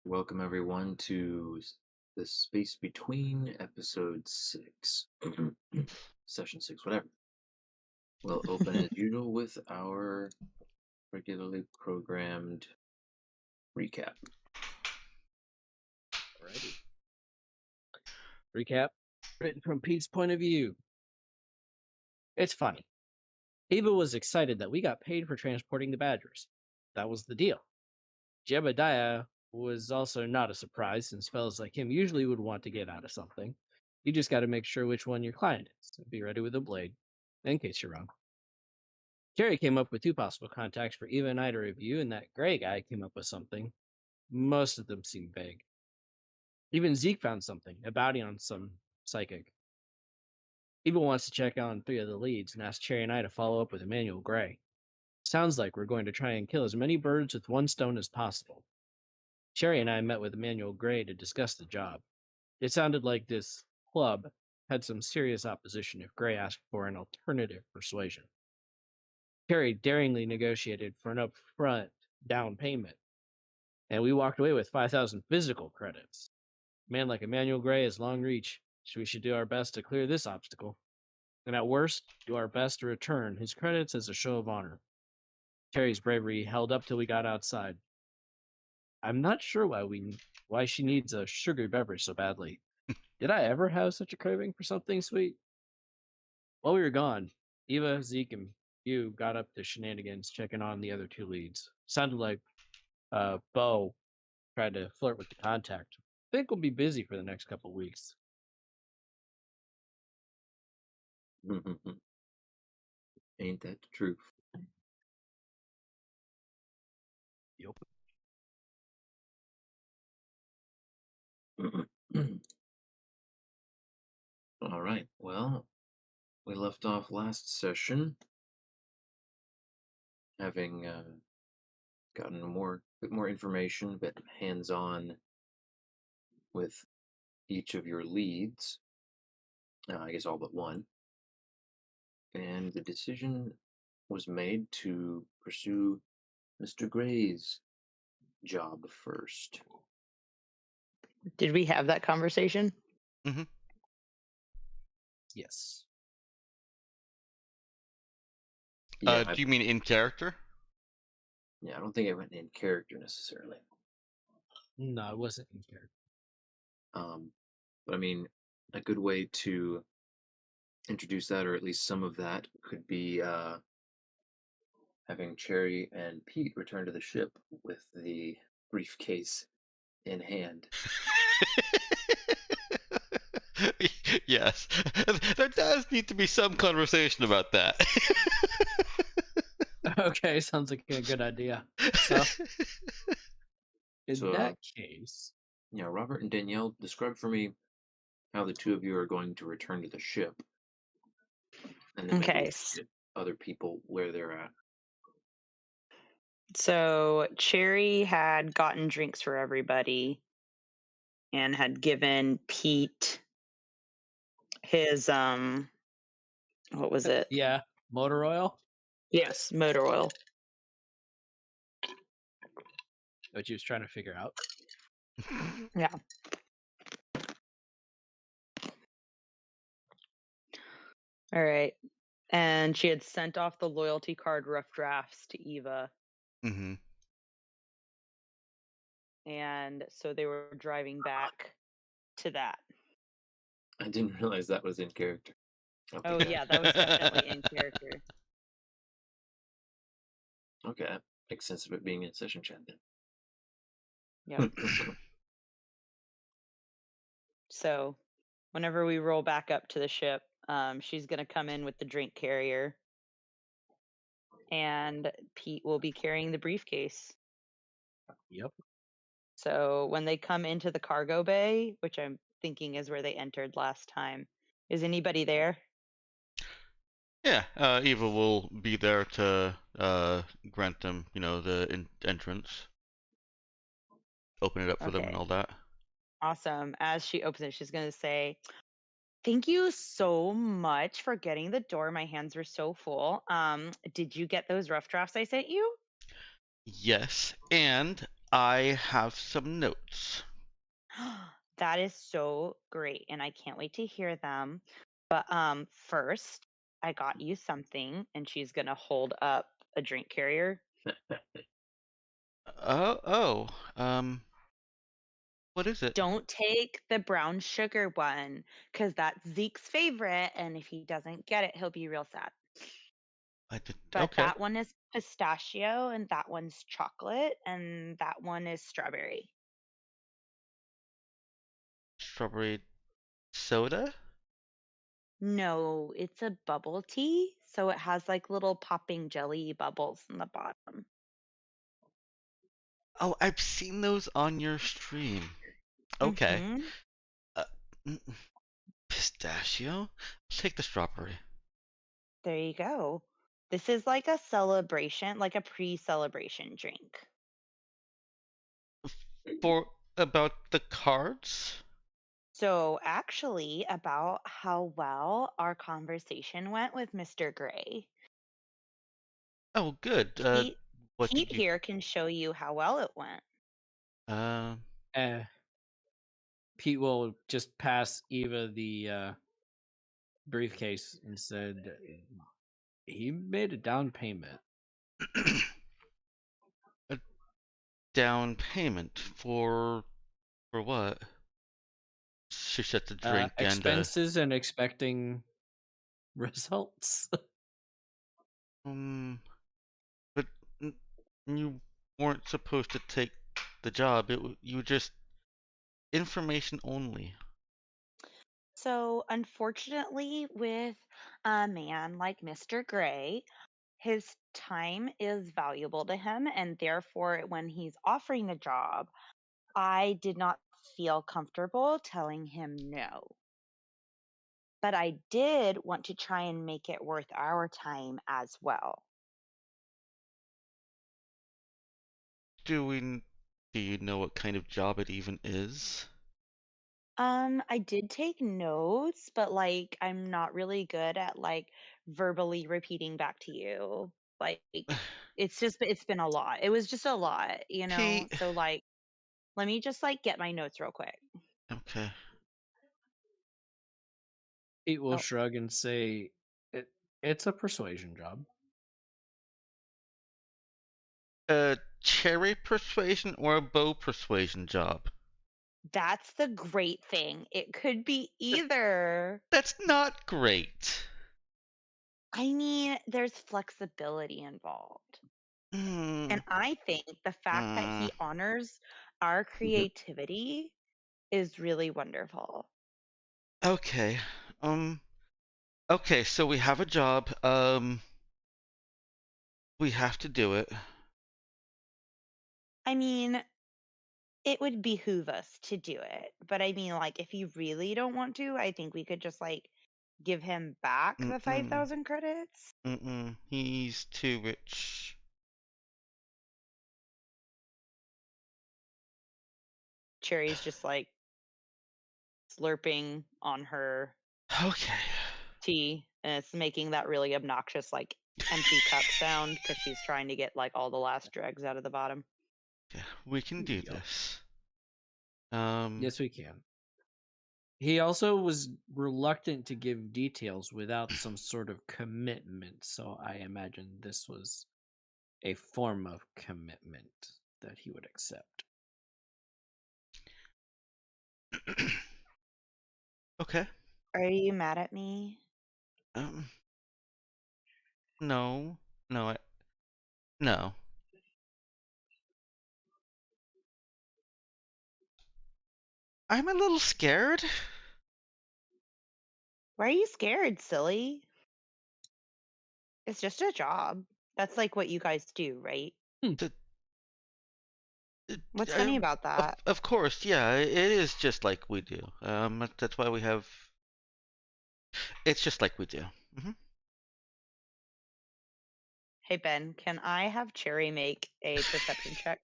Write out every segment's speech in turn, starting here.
Welcome everyone to the space between episode 6, session 6, whatever. We'll open as usual with our regularly programmed recap. Alrighty. Recap written from Pete's point of view. It's funny. Eva was excited that we got paid for transporting the Badgers. That was the deal. Jebediah was also not a surprise since fellas like him usually would want to get out of something. You just got to make sure which one your client is. So be ready with a blade, in case you're wrong. Carrie came up with two possible contacts for Eva and I to review, and that Gray guy came up with something. Most of them seemed vague. Even Zeke found something, a bounty on some psychic. Eva wants to check on three of the leads and ask Cherry and I to follow up with Emmanuel Gray. Sounds like we're going to try and kill as many birds with one stone as possible. Cherry and I met with Emmanuel Gray to discuss the job. It sounded like this club had some serious opposition if Gray asked for an alternative persuasion. Cherry daringly negotiated for an upfront down payment, and we walked away with 5,000 physical credits. A man like Emmanuel Gray has long reach, so we should do our best to clear this obstacle. And at worst, do our best to return his credits as a show of honor. Terry's bravery held up till we got outside. I'm not sure why she needs a sugary beverage so badly. Did I ever have such a craving for something sweet? While we were gone, Eva, Zeke, and you got up to shenanigans checking on the other two leads. Sounded like Bo tried to flirt with the contact. Think we'll be busy for the next couple weeks. Ain't that the truth? Yep. All right. Well, we left off last session having gotten a bit more information, a bit hands-on with each of your leads. I guess all but one. And the decision was made to pursue Mr. Gray's job first. Did we have that conversation? Yes. Yeah, Do you mean in character? yeah, I don't think it went in character necessarily. No, it wasn't in character. But I mean, a good way to introduce that, or at least some of that, could be having Cherry and Pete return to the ship with the briefcase in hand. Yes. There does need to be some conversation about that. Okay, sounds like a good idea. So, in So, that case, yeah, Robert and Danielle, describe for me how the two of you are going to return to the ship. And then maybe Okay. we can get other people where they're at. So Cherry had gotten drinks for everybody and had given Pete his what was it? yeah, motor oil, Yes, motor oil. which he was trying to figure out. Yeah. All right. And she had sent off the loyalty card rough drafts to Eva. Mm-hmm. And so they were driving back to that. I didn't realize that was in character. Okay, Oh, got it. yeah, that was definitely in character. Okay, that makes sense of it being in session chat then. Yep. So whenever we roll back up to the ship, she's going to come in with the drink carrier. And Pete will be carrying the briefcase. Yep. So when they come into the cargo bay, which I'm thinking is where they entered last time, is anybody there? Yeah, Eva will be there to grant them, the entrance. Open it up for them and Okay. all that. Awesome. As she opens it, she's going to say, "Thank you so much for getting the door. My hands were so full. Did you get those rough drafts I sent you?" Yes, and I have some notes. That is so great, and I can't wait to hear them. But first, I got you something, and she's gonna hold up a drink carrier. Oh, what is it? Don't take the brown sugar one, because that's Zeke's favorite, and if he doesn't get it, he'll be real sad. I did. But Okay. that one is pistachio, and that one's chocolate, and that one is strawberry. Strawberry soda? No, it's a bubble tea, so it has like little popping jelly bubbles in the bottom. Oh, I've seen those on your stream. Okay. Mm-hmm. Uh, mm, pistachio? Take the strawberry. There you go. This is like a celebration, like a pre-celebration drink. For about the cards? So, actually, about how well our conversation went with Mr. Gray. Oh, good. Pete, What Pete did you? here can show you how well it went. Uh, Uh, Pete will just pass Eva the briefcase and said he made a down payment. a down payment for what? She set the drink and Expenses and expecting results. um, but you weren't supposed to take the job. You were just information only. So, unfortunately, with a man like Mr. Gray, his time is valuable to him, and therefore, when he's offering the job, I did not feel comfortable telling him no. But I did want to try and make it worth our time as well. Do we? Do you know what kind of job it even is? I did take notes, but like I'm not really good at like verbally repeating back to you. Like it's been a lot. It was just a lot, you know? Pete. So like let me just like get my notes real quick. Okay. Pete will Oh, shrug and say, it's a persuasion job. A cherry persuasion or a bow persuasion job? that's the great thing. It could be Th- either. That's not great. I mean, there's flexibility involved. Hmm. And I think the fact that Hmm. he honors our creativity is really wonderful. Okay. Um. Okay. So we have a job. We have to do it. I mean, it would behoove us to do it. But I mean, like, if you really don't want to, I think we could just, like, give him back the Mm-mm. 5,000 credits. Mm-mm. He's too rich. Cherry's just, like, slurping on her Okay. tea. And it's making that really obnoxious, like, empty cup sound because she's trying to get, like, all the last dregs out of the bottom. Yeah, we can do Yep. this. Yes, we can. He also was reluctant to give details without some sort of commitment, so I imagine this was a form of commitment that he would accept. Okay. Are you mad at me? Um. No. No. No. I'm a little scared. Why are you scared, silly? It's just a job. That's like what you guys do, right? The, What's funny about that? of course, yeah. It is just like we do. That's why we have. It's just like we do. Hmm. Hey Ben, can I have Cherry make a perception check?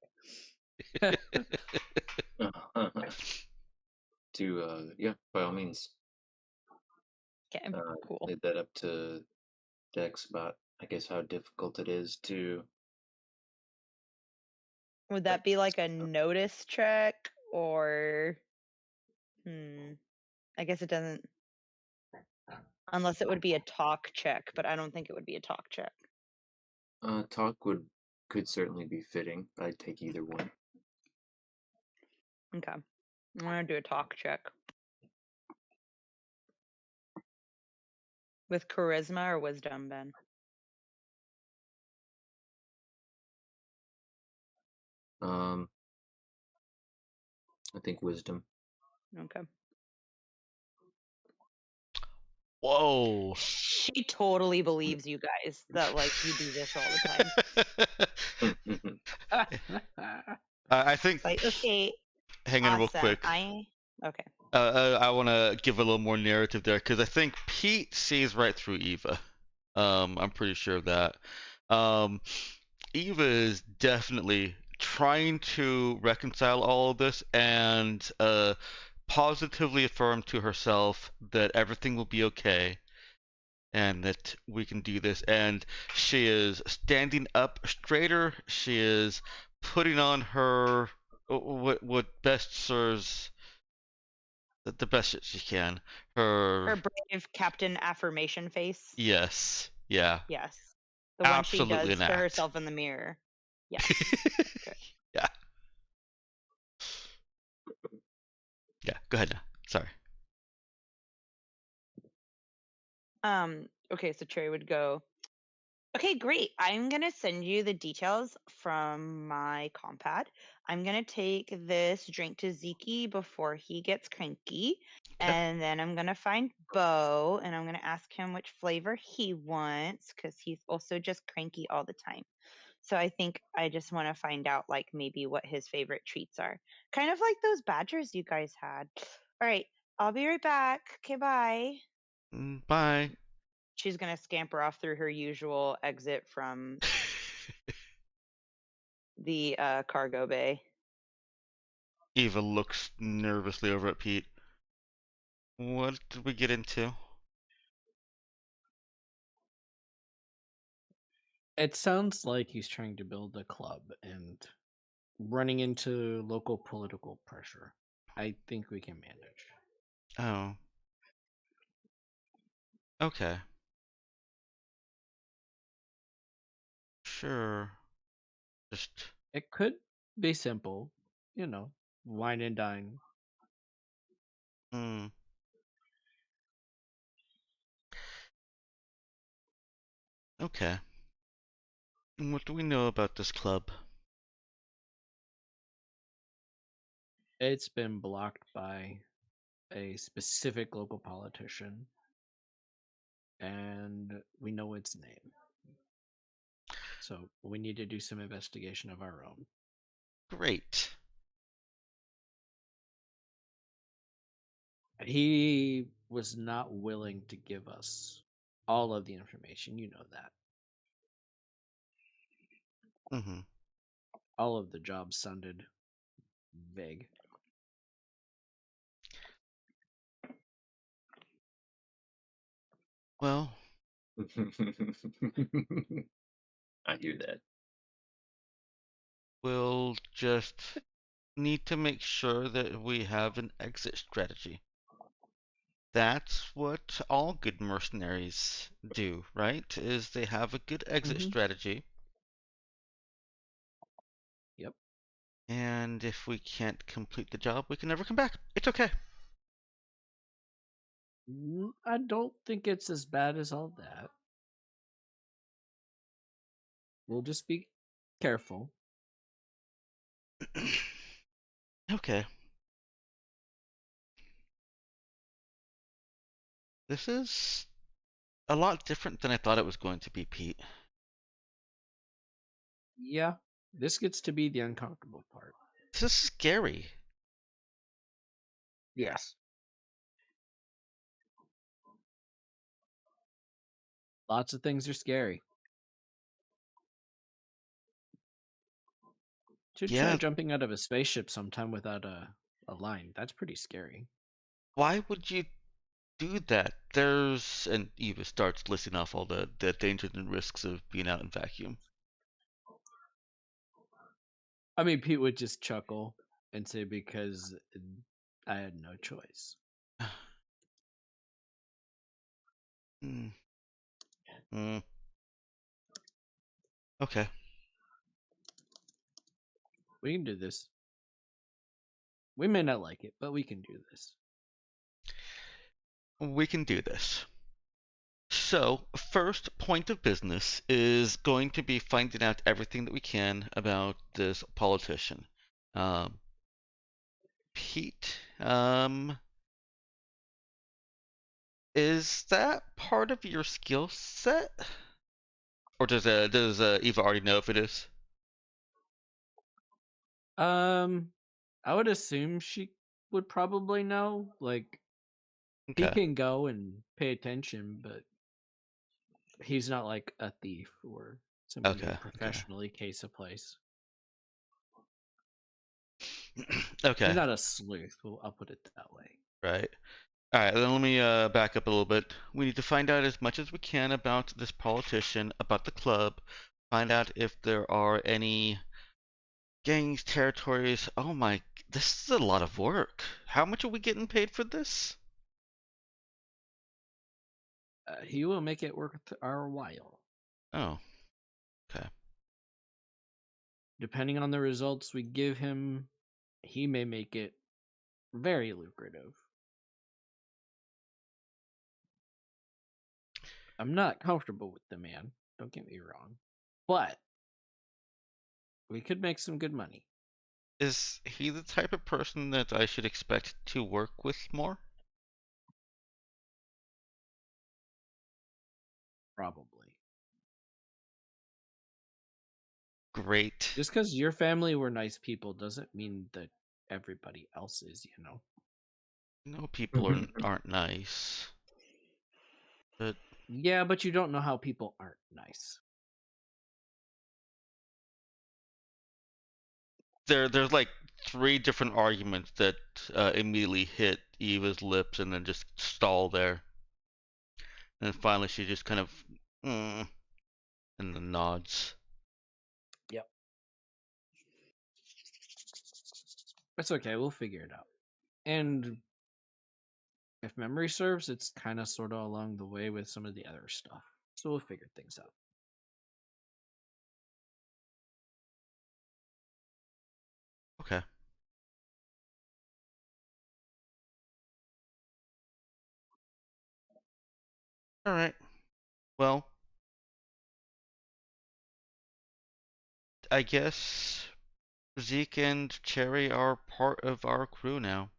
Yeah, by all means. Okay, cool. Leave that up to Dex about, I guess, how difficult it is to Would that be like a notice check or I guess it doesn't unless it would be a talk check, but I don't think it would be a talk check. Talk could certainly be fitting. I'd take either one. Okay. I'm gonna do a talk check. With charisma or wisdom, Ben? I think wisdom. Okay. Whoa. She totally believes you guys that like you do this all the time. I think. It's like, okay, Hang on real awesome. quick. Okay. I want to give a little more narrative there because I think Pete sees right through Eva. I'm pretty sure of that. Eva is definitely trying to reconcile all of this and positively affirm to herself that everything will be okay and that we can do this. And she is standing up straighter. She is putting on her what best serves the best that she can. Her brave captain affirmation face. Yes. Yeah. Yes. The one Absolutely she does an to act. herself in the mirror. Yes. Yeah. Yeah. Go ahead now. Sorry. Okay, so Cherry would go, okay, great. I'm going to send you the details from my compad. I'm going to take this drink to Zeke before he gets cranky. Okay. And then I'm going to find Bo and I'm going to ask him which flavor he wants because he's also just cranky all the time. So I think I just want to find out like maybe what his favorite treats are. Kind of like those badgers you guys had. All right, I'll be right back. Okay, bye. Bye. She's going to scamper off through her usual exit from the cargo bay. Eva looks nervously over at Pete. What did we get into? It sounds like he's trying to build a club and running into local political pressure. I think we can manage. Oh. Okay. Sure. Just. It could be simple, wine and dine. Hmm. Okay. And what do we know about this club? It's been blocked by a specific local politician, and we know its name. So we need to do some investigation of our own. Great. He was not willing to give us all of the information. You know that. Mm-hmm. All of the jobs sounded vague. Well, I hear that. we'll just need to make sure that we have an exit strategy. That's what all good mercenaries do, right? Is they have a good exit strategy. Yep. And if we can't complete the job, we can never come back. It's okay. I don't think it's as bad as all that. We'll just be careful. Okay. This is a lot different than I thought it was going to be, Pete. Yeah, this gets to be the uncomfortable part. This is scary. Yes. Lots of things are scary. To try jumping out of a spaceship sometime without a line, that's pretty scary. Why would you do that? And Eva starts listing off all the dangers and risks of being out in vacuum. I mean, Pete would just chuckle and say, because I had no choice. Hmm. Hmm. Okay. We can do this. We may not like it, but we can do this. We can do this. So, first point of business is going to be finding out everything that we can about this politician. Pete, is that part of your skill set? Or does Eva already know if it is? I would assume she would probably know. Like, he Okay. can go and pay attention, but he's not like a thief or somebody who Okay, would professionally case a place. Okay, He's not a sleuth. I'll put it that way. right. All right, then let me back up a little bit. We need to find out as much as we can about this politician, about the club, find out if there are any gangs, territories. Oh my, this is a lot of work. How much are we getting paid for this? He will make it worth our while. Oh, okay. Depending on the results we give him, he may make it very lucrative. I'm not comfortable with the man, don't get me wrong, but we could make some good money. Is he the type of person that I should expect to work with more? Probably. Great. Just because your family were nice people doesn't mean that everybody else is, you know. No, people aren't nice. But Yeah, but you don't know how people aren't nice. there's like three different arguments that immediately hit Eva's lips and then just stall there. And then finally she just kind of and then nods. Yep. It's okay, we'll figure it out. And if memory serves, it's kind of sort of along the way with some of the other stuff. So we'll figure things out. Okay. All right. Well, I guess Zeke and Cherry are part of our crew now.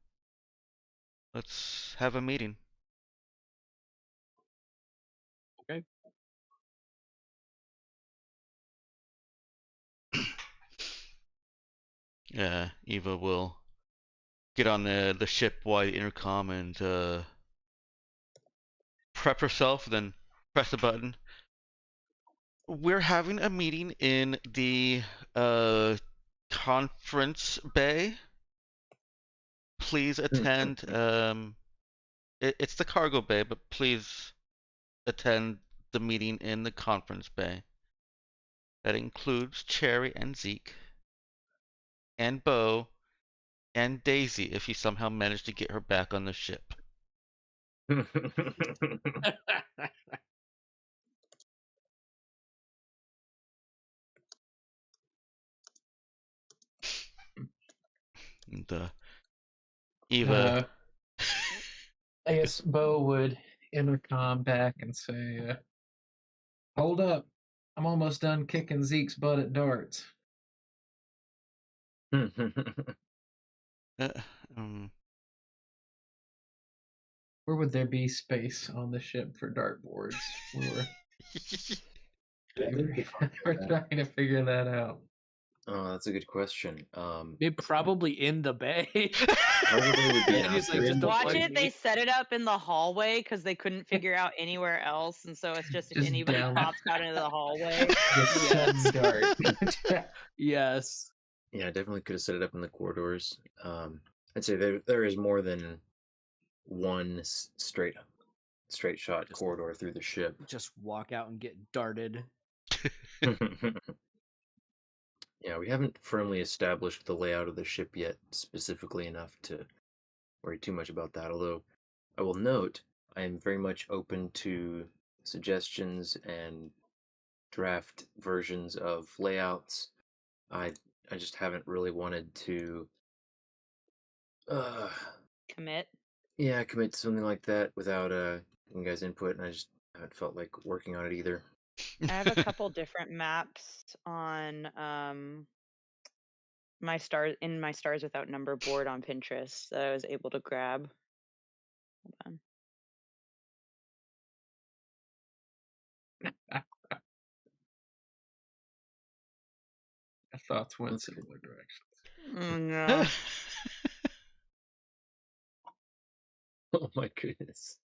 Let's have a meeting. Okay. Yeah, Eva will get on the ship-wide intercom and prep herself, then press the button. We're having a meeting in the conference bay. Please attend. It's the cargo bay, but please attend the meeting in the conference bay. That includes Cherry and Zeke, and Bo, and Daisy if you somehow manage to get her back on the ship. And Eva. I guess Bo would intercom back and say, "Hold up, I'm almost done kicking Zeke's butt at darts. uh, um, Where would there be space on the ship for dartboards? We're trying to figure that out. Oh, that's a good question. They probably in the bay. Probably would be And he's like, after. just don't Watch mind it. me. They set it up in the hallway because they couldn't figure out anywhere else, and so it's just if Just anybody down- pops out into the hallway. Just sudden dart. Yes. Yeah, I definitely could have set it up in the corridors. I'd say there is more than one straight shot Just- corridor through the ship. Just walk out and get darted. Yeah, Yeah, we haven't firmly established the layout of the ship yet, specifically enough to worry too much about that. Although I will note I am very much open to suggestions and draft versions of layouts. I I just haven't really wanted to uh Commit. yeah, commit to something like that without you guys' input, and I just haven't felt like working on it either. I have a couple different maps on my stars without number board on Pinterest that I was able to grab. Hold on. My thoughts went Let's see. similar directions. Oh, no. Oh my goodness.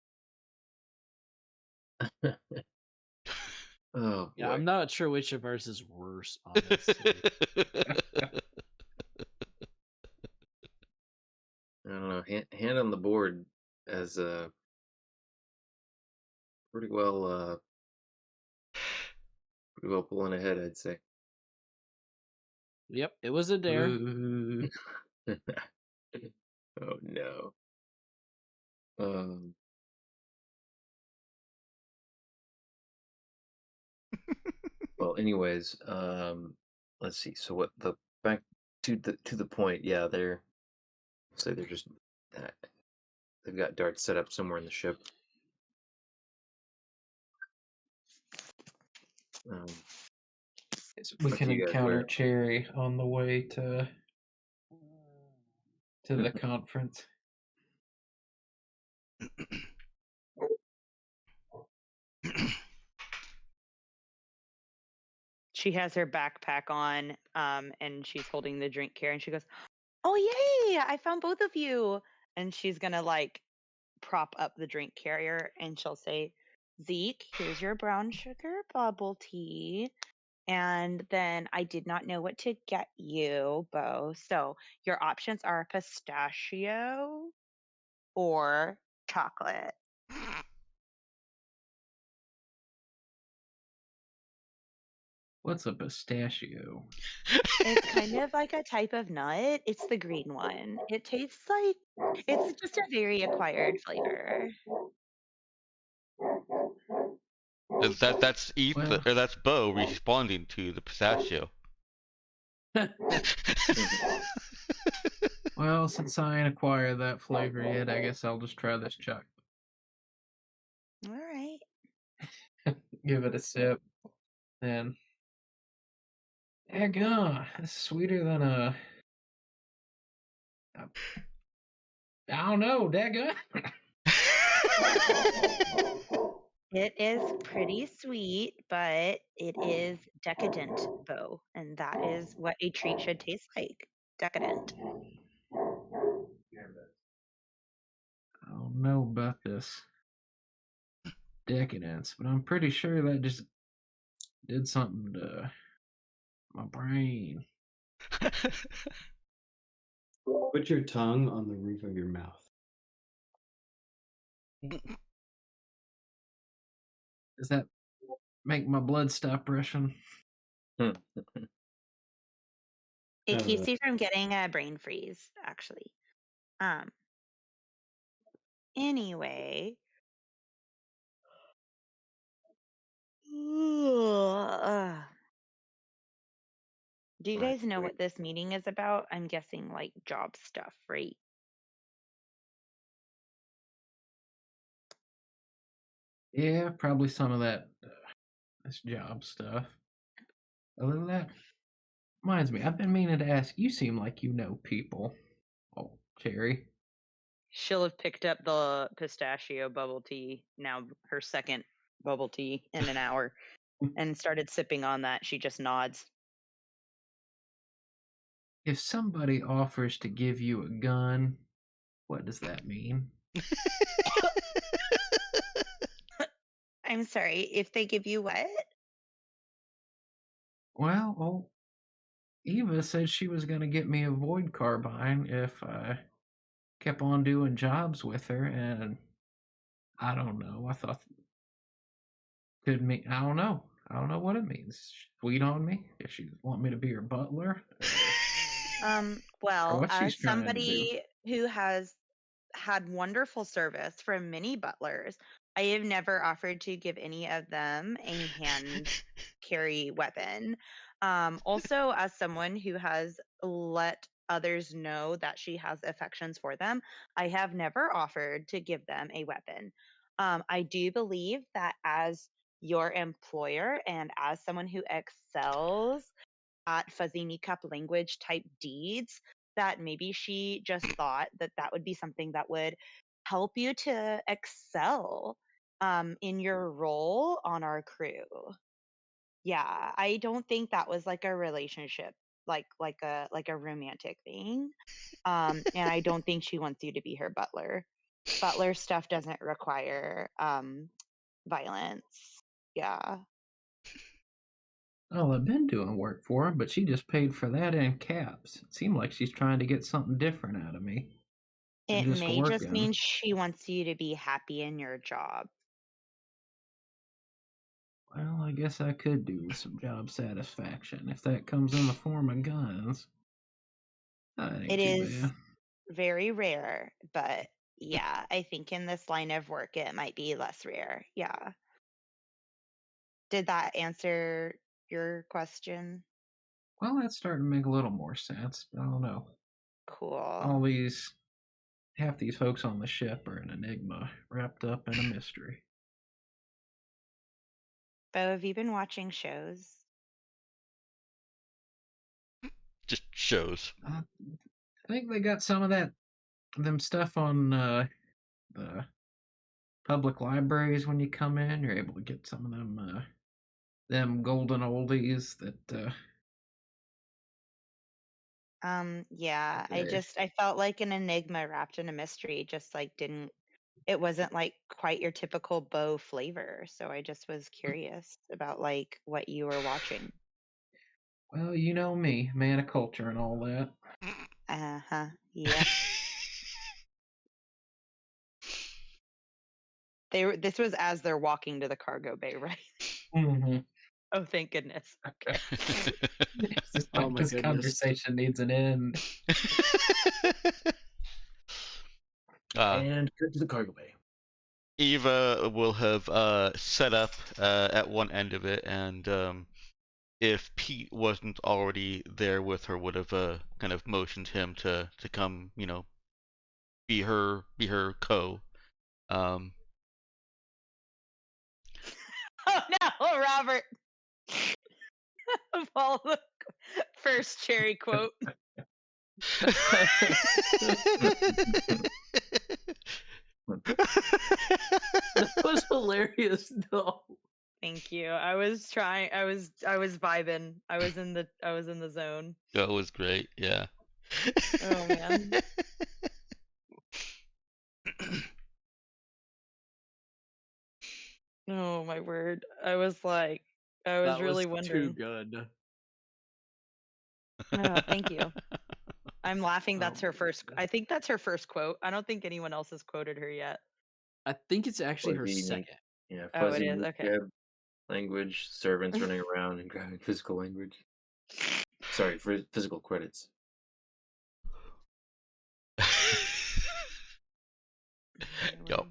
Oh Yeah, boy. I'm not sure which of ours is worse, honestly. I don't know. Hand on the board as pretty well pulling ahead, I'd say. Yep, it was a dare. Ooh. Oh no. Um. Well, anyways, let's see. So what the back to the point? Yeah, they're say they're just uh, they've got darts set up somewhere in the ship. We Up can to you guys encounter where. Cherry on the way to the conference. She has her backpack on, and she's holding the drink carrier, and she goes, "Oh yay! I found both of you!" And she's gonna like prop up the drink carrier, and she'll say, "Zeke, here's your brown sugar bubble tea." And then I did not know what to get you, Bo. So your options are pistachio or chocolate. What's a pistachio? It's kind of like a type of nut. It's the green one. It tastes like it's just a very acquired flavor. That's Ethan, Well, or that's Bo responding to the pistachio. well, since I ain't acquired that flavor yet, I guess I'll just try this chocolate. All right. Give it a sip, and daggone, it's sweeter than I don't know, daggone. It is pretty sweet, but it is decadent, Bo, and that is what a treat should taste like. Decadent. I don't know about this decadence, but I'm pretty sure that just did something to my brain. Put your tongue on the roof of your mouth. Does that make my blood stop rushing? It Have keeps a- you from getting a brain freeze, actually. Anyway. Do you Right, guys know wait. what this meeting is about? I'm guessing like job stuff, right? Yeah, probably some of that this job stuff. Other than that, reminds me, I've been meaning to ask. You seem like you know people. Oh, Cherry. She'll have picked up the pistachio bubble tea, now her second bubble tea in an hour, and started sipping on that. She just nods. If somebody offers to give you a gun, what does that mean? I'm sorry, if they give you what? Well, Eva said she was going to get me a void carbine if I kept on doing jobs with her, and I don't know. I thought could mean I don't know. I don't know what it means. Sweet on me? If she want me to be her butler? Or Well, what she's as trying to do. somebody who has had wonderful service from many butlers, I have never offered to give any of them a hand carry weapon. Also, as someone who has let others know that she has affections for them, I have never offered to give them a weapon. I do believe that as your employer and as someone who excels at fuzzy kneecap language type deeds, that maybe she just thought that that would be something that would help you to excel in your role on our crew. Yeah, I don't think that was like a relationship, like a romantic thing. And I don't think she wants you to be her butler. Butler stuff doesn't require violence. Yeah. Well, I've been doing work for her, but she just paid for that in caps. It seemed like she's trying to get something different out of me than It just may just working. mean she wants you to be happy in your job. Well, I guess I could do with some job satisfaction if that comes in the form of guns. That ain't It too is bad. very rare, but yeah, I think in this line of work it might be less rare. Yeah. Did that answer your question? Well, that's starting to make a little more sense. I don't know. All Cool. these, half these folks on the ship are an enigma wrapped up in a mystery. Bo, have you been watching shows? Just shows. I think they got some of them stuff on the public libraries when you come in. You're able to get some of them golden oldies that Yeah, they I felt like an enigma wrapped in a mystery, just like it wasn't like quite your typical Bo flavor. So I just was curious about like what you were watching. well, you know me, man of culture and all that. Uh-huh. Yep. This was as they're walking to the cargo bay, right? Mm-hmm. Oh, thank goodness. Okay. It's just Oh like my this goodness. conversation needs an end. And good to the cargo bay. Eva will have set up at one end of it, and if Pete wasn't already there with her, would have kind of motioned him to come, be her co. Um, Oh no, Robert. Of all the first cherry quote. That was hilarious though. Thank you. I was vibing. I was in the zone. That was great. Yeah. Oh man. Oh my word. I was That really was too wondering. good. Oh, thank you. I'm laughing. That's Oh her my first. goodness. I think that's her first quote. I don't think anyone else has quoted her yet. I think it's actually her Fuzzy knee- second. Yeah, Oh, it fuzzy is. Okay. kneecap language, servants running around and grabbing physical language. Sorry, for physical credits. Yup.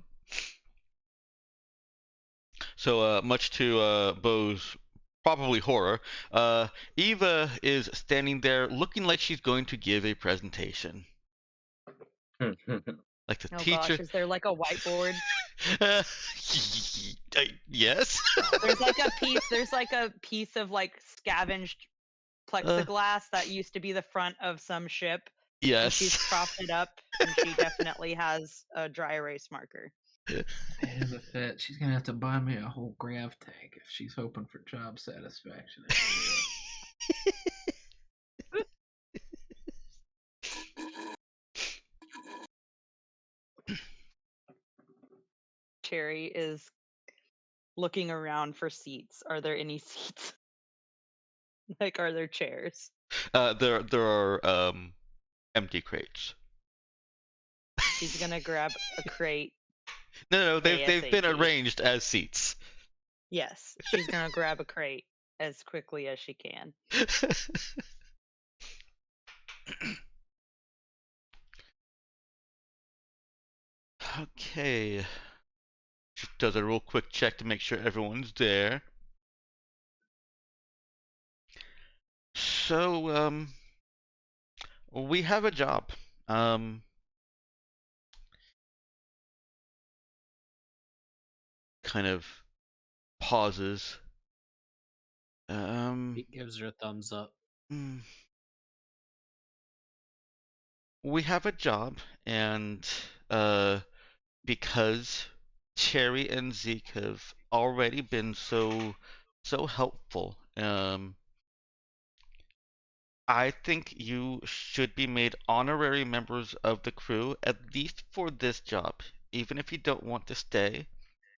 So, much to Bo's probably horror, Eva is standing there looking like she's going to give a presentation. Like the Oh teacher. gosh, is there like a whiteboard? Yes. There's like a piece of like scavenged plexiglass that used to be the front of some ship. And she's Yes. propped it up, and she definitely has a dry erase marker. And the fit, she's gonna have to buy me a whole grav tank if she's hoping for job satisfaction. Cherry is looking around for seats. Are there any seats? Like, are there chairs? There are empty crates. She's gonna grab a crate. No, they've been ASAP. arranged as seats. Yes, she's gonna grab a crate as quickly as she can. Okay. Just does a real quick check to make sure everyone's there. So, we have a job. Kind of pauses. He gives her a thumbs up. Mm. We have a job, and because Cherry and Zeke have already been so helpful, I think you should be made honorary members of the crew, at least for this job. Even if you don't want to stay,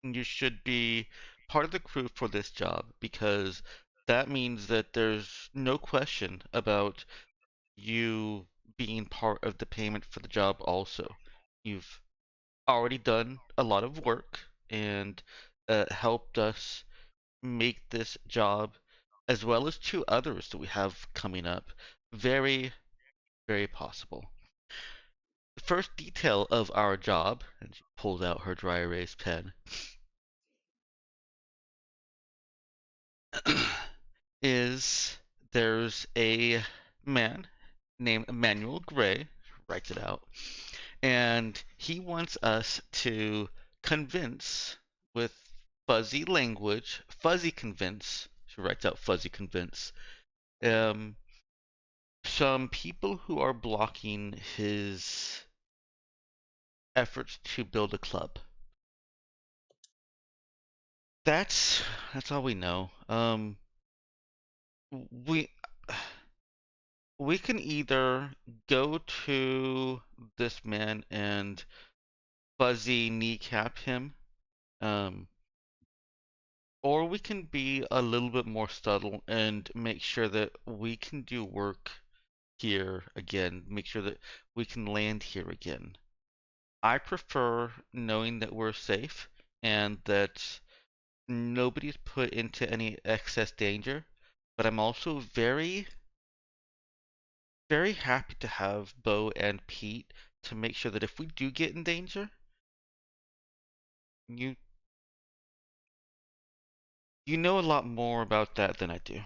you should be part of the crew for this job, because that means that there's no question about you being part of the payment for the job also. You've already done a lot of work and helped us make this job, as well as two others that we have coming up, very, very possible. The first detail of our job, and she pulls out her dry erase pen, is there's a man named Emmanuel Gray, writes it out, and he wants us to convince with fuzzy language, fuzzy convince, she writes out fuzzy convince, um, some people who are blocking his efforts to build a club. That's all we know. We we can either go to this man and fuzzy kneecap him, um, or we can be a little bit more subtle and make sure that we can do work here again, make sure that we can land here again. I prefer knowing that we're safe and that nobody's put into any excess danger, but I'm also very, very happy to have Bo and Pete to make sure that if we do get in danger, you know a lot more about that than I do.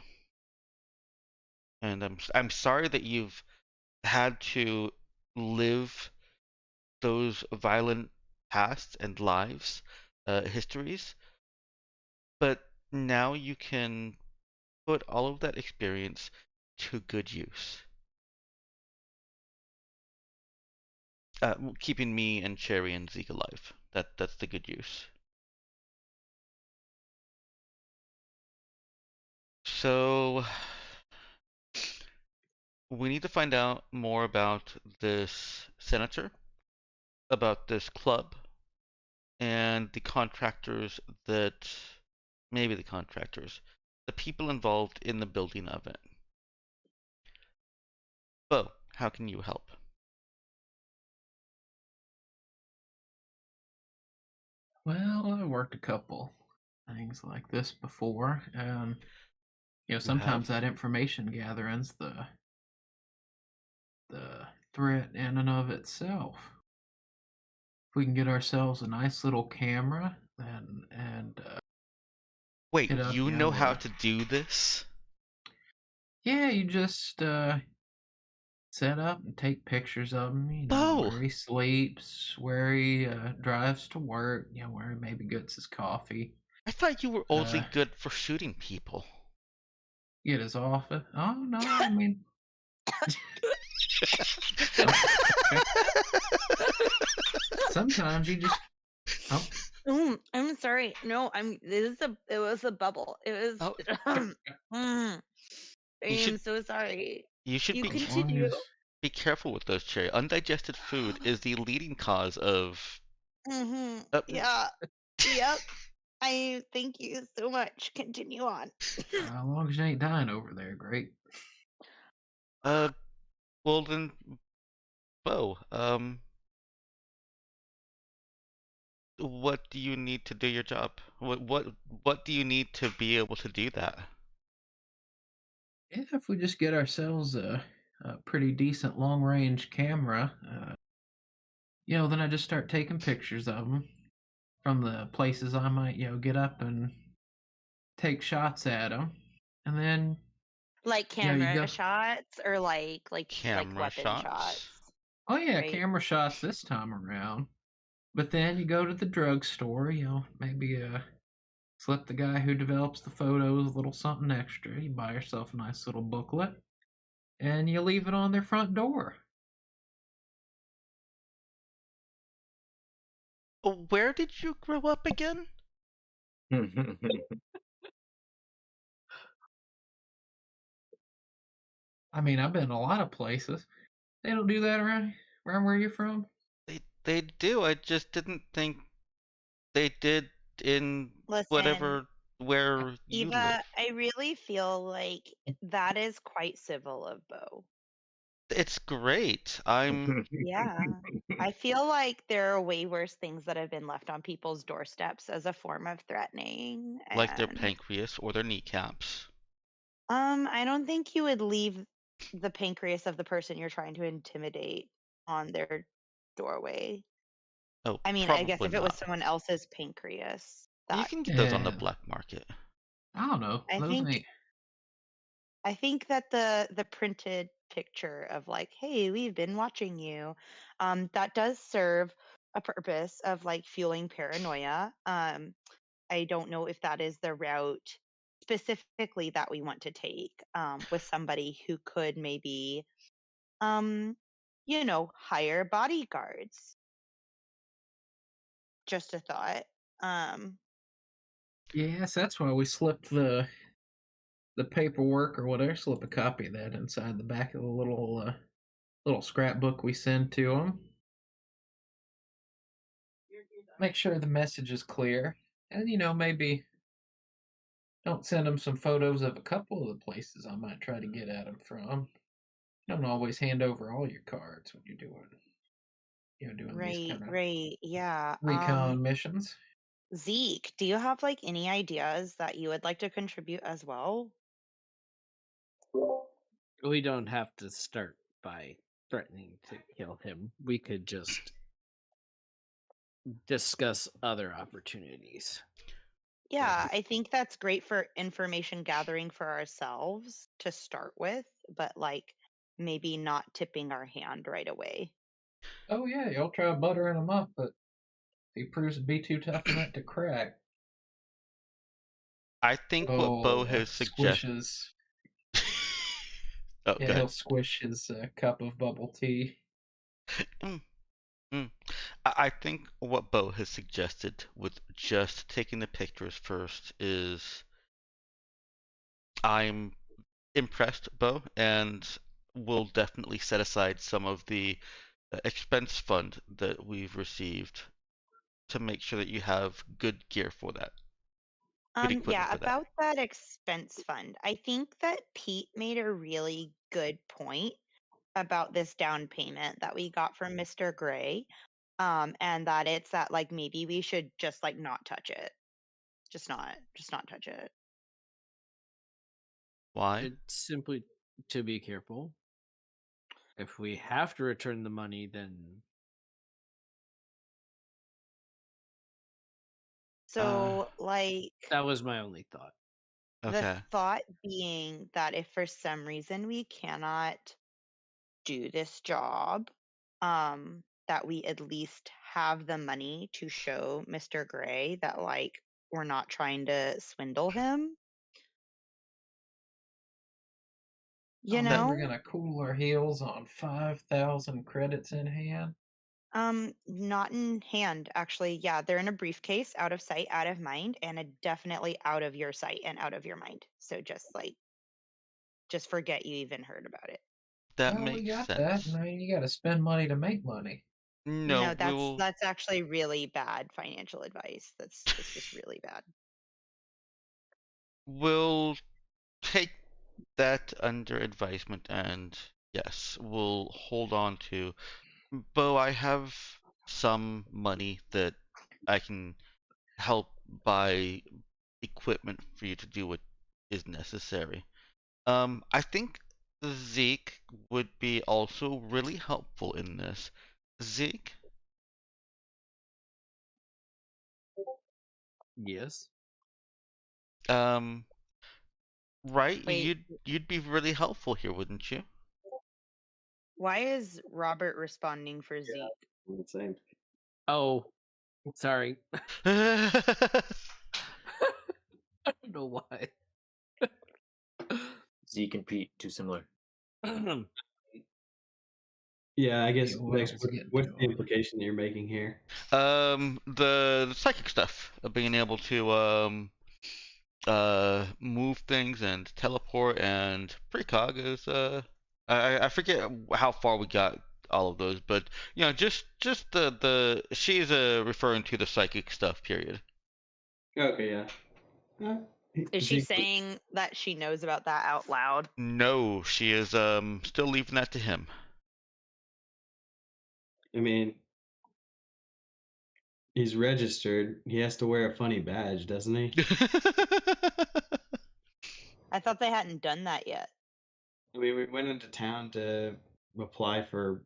And I'm sorry that you've had to live those violent pasts and lives, histories, but now you can put all of that experience to good use. Keeping me and Cherry and Zeke alive. That's the good use. So we need to find out more about this senator, about this club, and the contractors that maybe the contractors, the people involved in the building of it. Bo, how can you help? Well, I worked a couple things like this before. You Sometimes have? that information gathering's the threat in and of itself. If we can get ourselves a nice little camera and Wait, hit up, you know how to do this? yeah, you just set up and take pictures of him. Bo! Where he sleeps, where he drives to work. Where he maybe gets his coffee. I thought you were only Uh, good for shooting people. Get his office. Oh no, I mean. Sometimes you just. Oh, I'm sorry. No, it was a bubble. It was. Oh, I you am so sorry. should You be as long continue. as be careful with those, Cherry. Undigested food is the leading cause of. Yeah. Yep. I thank you so much. Continue on. as long as you ain't dying over there, great. Well then, Bo, what do you need to do your job? What do you need to be able to do that? If we just get ourselves a pretty decent long range camera, then I just start taking pictures of them from the places I might, get up and take shots at them, and then Like you camera go. shots or like Camera weapon shots? shots, Oh yeah, right? camera shots this time around. But then you go to the drugstore, maybe slip the guy who develops the photos a little something extra. You buy yourself a nice little booklet, and you leave it on their front door. Where did you grow up again? I mean, I've been a lot of places. They don't do that around where you're from. They do. I just didn't think they did in Listen, whatever where you live. Eva, I really feel like that is quite civil of Bo. It's great. I'm Yeah. I feel like there are way worse things that have been left on people's doorsteps as a form of threatening. like their And pancreas or their kneecaps. I don't think you would leave the pancreas of the person you're trying to intimidate on their doorway. Oh, I mean, I guess probably if it was not. someone else's pancreas, You that can get those on the Yeah, black market. I don't know. I Those think ain't. I think that the printed picture of like, hey, we've been watching you, that does serve a purpose of like fueling paranoia. I don't know if that is the route specifically that we want to take with somebody who could maybe, um, hire bodyguards. Just a thought. Um, Yes, that's why we slipped the paperwork or whatever. Slip a copy of that inside the back of the little scrapbook we send to them. Make sure the message is clear, and maybe don't send them some photos of a couple of the places I might try to get at them from. Don't always hand over all your cards when you're doing these right, kind of right, yeah. recon missions. Zeke, do you have like any ideas that you would like to contribute as well? We don't have to start by threatening to kill him. We could just discuss other opportunities. Yeah, I think that's great for information gathering for ourselves to start with, but like maybe not tipping our hand right away. Oh yeah, y'all try buttering him up, but he proves to be too tough a nut to crack. I think what Bo Oh, has suggested. squishes. Oh, Yeah, go he'll ahead. squish his cup of bubble tea. Mm, mm. I think what Bo has suggested with just taking the pictures first is I'm impressed, Bo, and we'll definitely set aside some of the expense fund that we've received to make sure that you have good gear for that, good equipment Yeah, for that. about that expense fund. I think that Pete made a really good point about this down payment that we got from Mr. Gray. And that it's that like maybe we should just like not touch it. Just not touch it. Why? It's simply to be careful. If we have to return the money, then So like that was my only thought. the Okay. thought being that if for some reason we cannot do this job, that we at least have the money to show Mr. Gray that like we're not trying to swindle him, you Oh man, we're know? gonna cool our heels on 5,000 credits in hand. Not in hand, actually. Yeah, they're in a briefcase, out of sight, out of mind, and definitely out of your sight and out of your mind. So just forget you even heard about it. That Well, we makes got that. sense. I mean, you got to spend money to make money. No, No, we that's will. that's actually really bad financial advice. That's just really bad. We'll take that under advisement, and yes, we'll hold on to. Bo, I have some money that I can help buy equipment for you to do what is necessary. I think Zeke would be also really helpful in this. Zeke, Yes. right? Wait, You'd be really helpful here, wouldn't you? why is Robert responding for Zeke? I'm the same. Oh, sorry. I don't know why. Zeke and Pete, too similar. Yeah, I guess. Yeah, what Dex, else is getting what's to the him? implication you're making here? The psychic stuff, being able to move things and teleport and precog is I forget how far we got all of those, but just the she's referring to the psychic stuff period. Okay, yeah. Is she saying that she knows about that out loud? No, she is still leaving that to him. I mean, he's registered. He has to wear a funny badge, doesn't he? I thought they hadn't done that yet. I mean, we went into town to apply for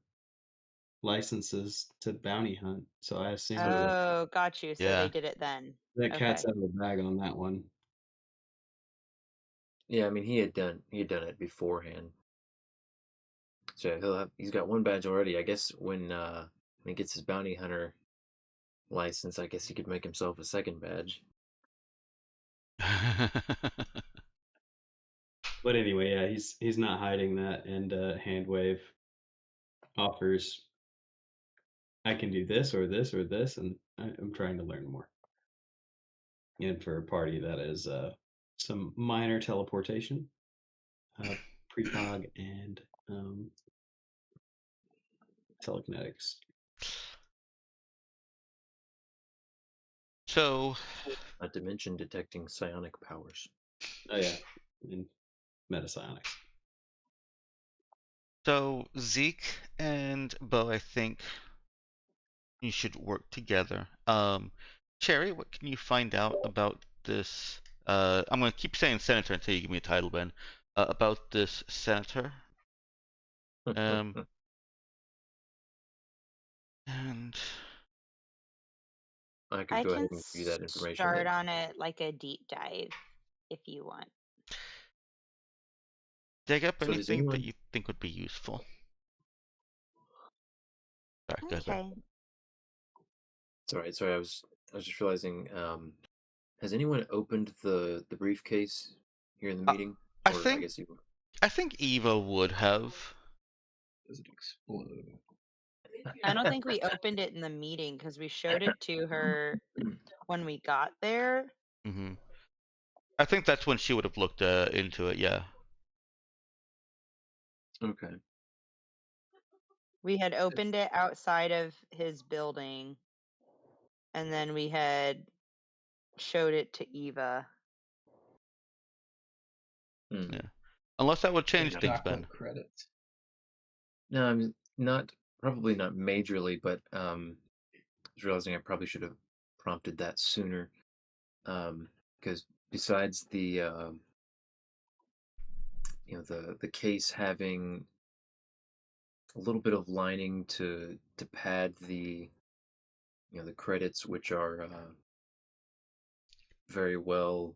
licenses to bounty hunt, so I assume Oh, got you. So Yeah. they did it then. that cat's Okay. out of the bag on that one. Yeah, I mean he had done it beforehand. So he's got one badge already. I guess when he gets his bounty hunter license, I guess he could make himself a second badge. But anyway, yeah, he's not hiding that, and Handwave offers, I can do this or this or this, and I'm trying to learn more. And for a party, that is some minor teleportation, precog, and telekinetics. So Not to mention detecting psionic powers. Oh yeah, and metapsionics. So Zeke and Bo, I think you should work together. Cherry, what can you find out about this? I'm gonna keep saying senator until you give me a title, Ben. About this senator. And I could I go can ahead and give you that information. start on it like a deep dive if you want. dig up So does anything that anyone- you think would be useful. Sorry, go ahead, Ben. Okay. Sorry, I was just realizing. Has anyone opened the briefcase here in the meeting? I Or think guess you. I think Eva would have. Does it explode? I don't think we opened it in the meeting because we showed it to her when we got there. Hmm. I think that's when she would have looked into it. Yeah. Okay. We had opened it outside of his building, and then we had showed it to Eva. Yeah. Unless that would change things, Ben. Credits. No, I'm probably not majorly, but I was realizing I probably should have prompted that sooner. Because besides the the case having a little bit of lining to pad the the credits, which are very well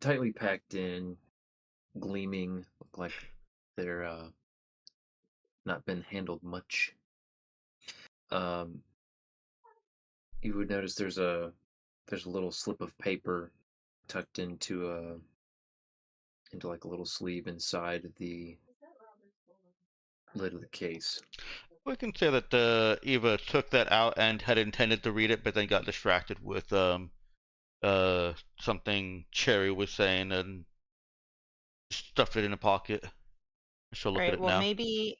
tightly packed in, gleaming, look like they're not been handled much. You would notice there's a little slip of paper tucked into like a little sleeve inside the lid of the case. We can say that Eva took that out and had intended to read it, but then got distracted with something Cherry was saying and stuffed it in a pocket. She'll look at Right. it Well, now. maybe.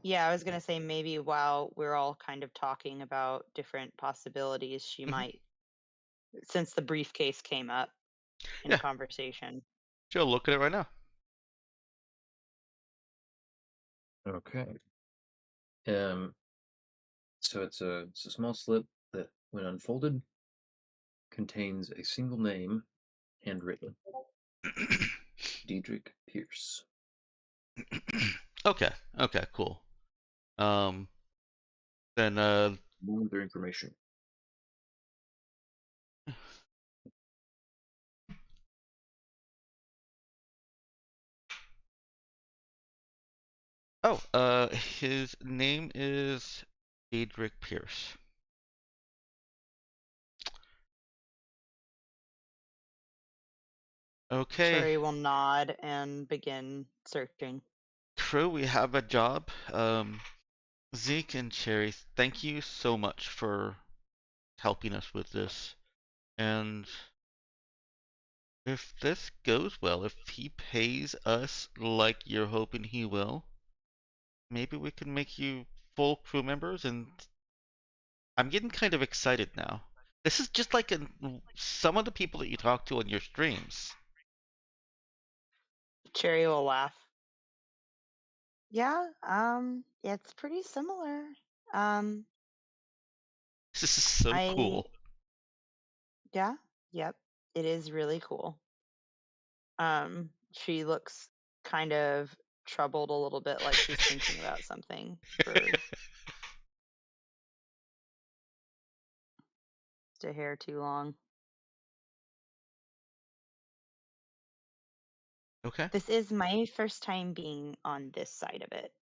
Yeah, I was gonna say maybe while we're all kind of talking about different possibilities, she Mhm. might, since the briefcase came up in Yeah. conversation. She'll look at it right now. Okay. So it's a small slip that when unfolded, contains a single name, handwritten. Diedrich Pierce. Okay. Okay. Cool. Then More other information. his name is Diedrich Pierce. Okay, Cherry will nod and begin searching. crew, we have a job. Zeke and Cherry, thank you so much for helping us with this. And if this goes well, if he pays us like you're hoping he will, maybe we can make you full crew members. And I'm getting kind of excited now. This is just like some of the people that you talk to on your streams. Cherry will laugh. Yeah, it's pretty similar. This is so I cool. yeah, yep, it is really cool. She looks kind of troubled a little bit, like she's thinking about something. The hair too long. Okay. This is my first time being on this side of it,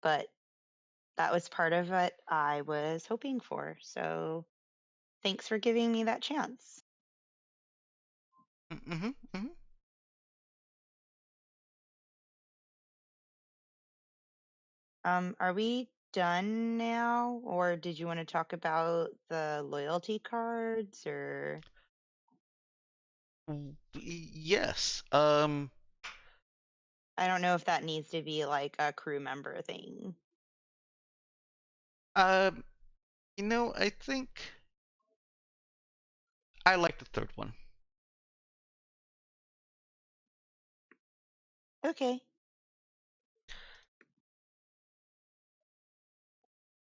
but that was part of what I was hoping for. So thanks for giving me that chance. Mm-hmm. Mm-hmm. Are we done now, or did you want to talk about the loyalty cards, or Yes. I don't know if that needs to be like a crew member thing. I think I like the third one. Okay.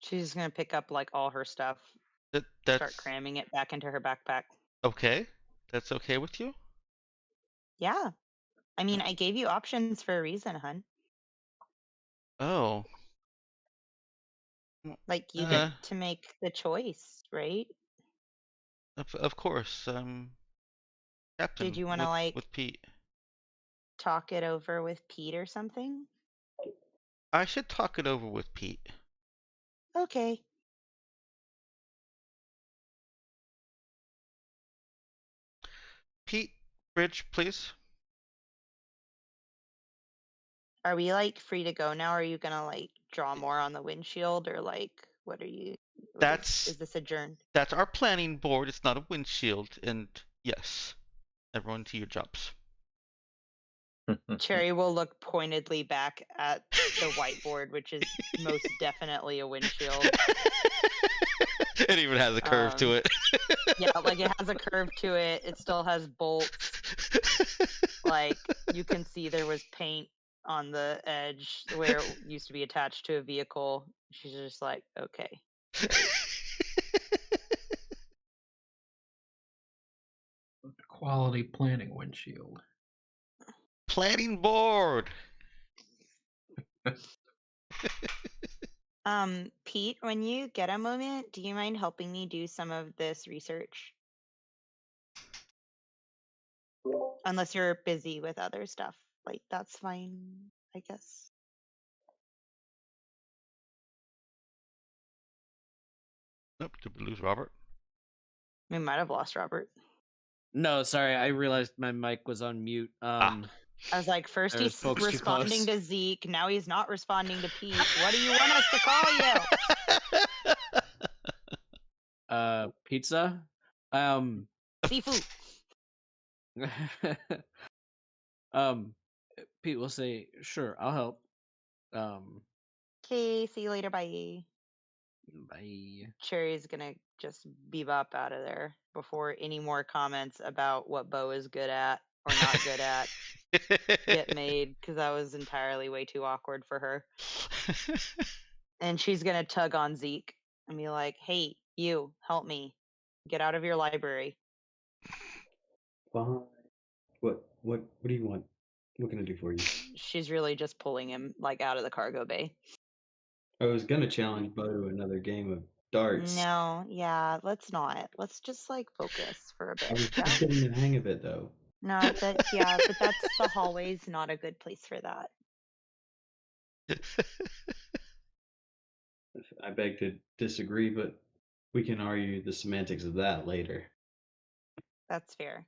She's gonna pick up like all her stuff, start That's cramming it back into her backpack. okay. That's okay with you? Yeah. I mean, I gave you options for a reason, hun. Oh. Like you get to make the choice, right? Of course. Captain Did you want to like with Pete. talk it over with Pete or something? I should talk it over with Pete. Okay. Pete, bridge, please. Are we like free to go now? Are you gonna like draw more on the windshield, or like what are you? Is this adjourned? That's our planning board. It's not a windshield. And yes, everyone to your jobs. Cherry will look pointedly back at the whiteboard, which is most definitely a windshield. It even has a curve to it. Yeah, like it has a curve to it. It still has bolts. Like you can see there was paint on the edge where it used to be attached to a vehicle. She's just like, okay. Quality planning windshield. Planning board. Pete, when you get a moment, do you mind helping me do some of this research? Unless you're busy with other stuff. Like, that's fine, I guess. Nope, did we lose Robert? We might have lost Robert. No, sorry, I realized my mic was on mute. I was like, first There's he's folks too responding close. to Zeke, now he's not responding to Pete. What do you want us to call you? Pizza? Seafood. Pete will say, sure, I'll help. Okay, see you later, bye. Bye. Cherry's gonna just bebop out of there before any more comments about what Bo is good at or not good at get made, because that was entirely way too awkward for her. And she's gonna tug on Zeke and be like, hey, You, help me. Get out of your library. Fine. What do you want? What can I do for you? She's really just pulling him like out of the cargo bay. I was gonna challenge Bo to another game of darts. No, yeah, let's not. Let's just like focus for a I was bit. Yeah. just getting the hang of it though. No, but that's the hallway's not a good place for that. I beg to disagree, but we can argue the semantics of that later. That's fair.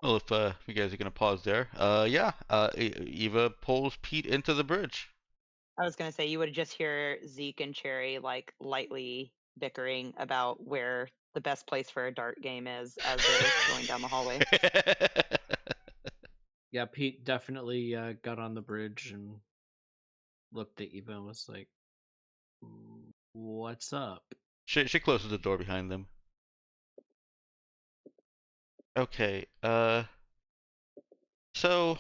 Well, if you guys are gonna pause there, yeah, Eva pulls Pete into the bridge. I was gonna say you would just hear Zeke and Cherry like lightly bickering about where the best place for a dart game is as they're going down the hallway. Yeah, Pete definitely got on the bridge and looked at Eva and was like, "What's up?" She closes the door behind them. Okay, so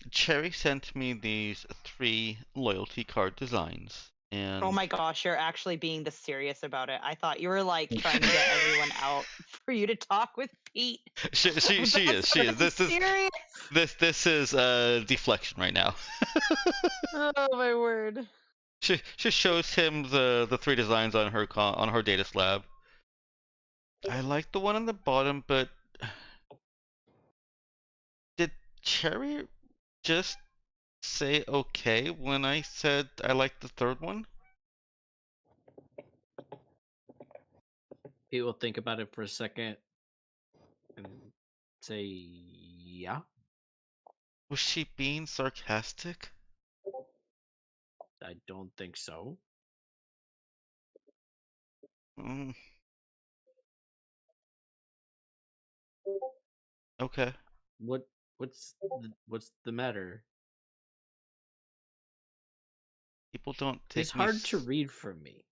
Cherry sent me these 3 loyalty card designs, and Oh my gosh, you're actually being this serious about it. I thought you were like trying to get everyone out for you to talk with Pete. she is. Serious? This is deflection right now. Oh my word. She shows him the 3 designs on her data slab. I like the one on the bottom, but did Cherry just say okay when I said I like the 3rd one? Pete will think about it for a second and say, "Yeah." Was she being sarcastic? I don't think so. Mm. Okay. What's the matter? People don't It's take me hard to read for me.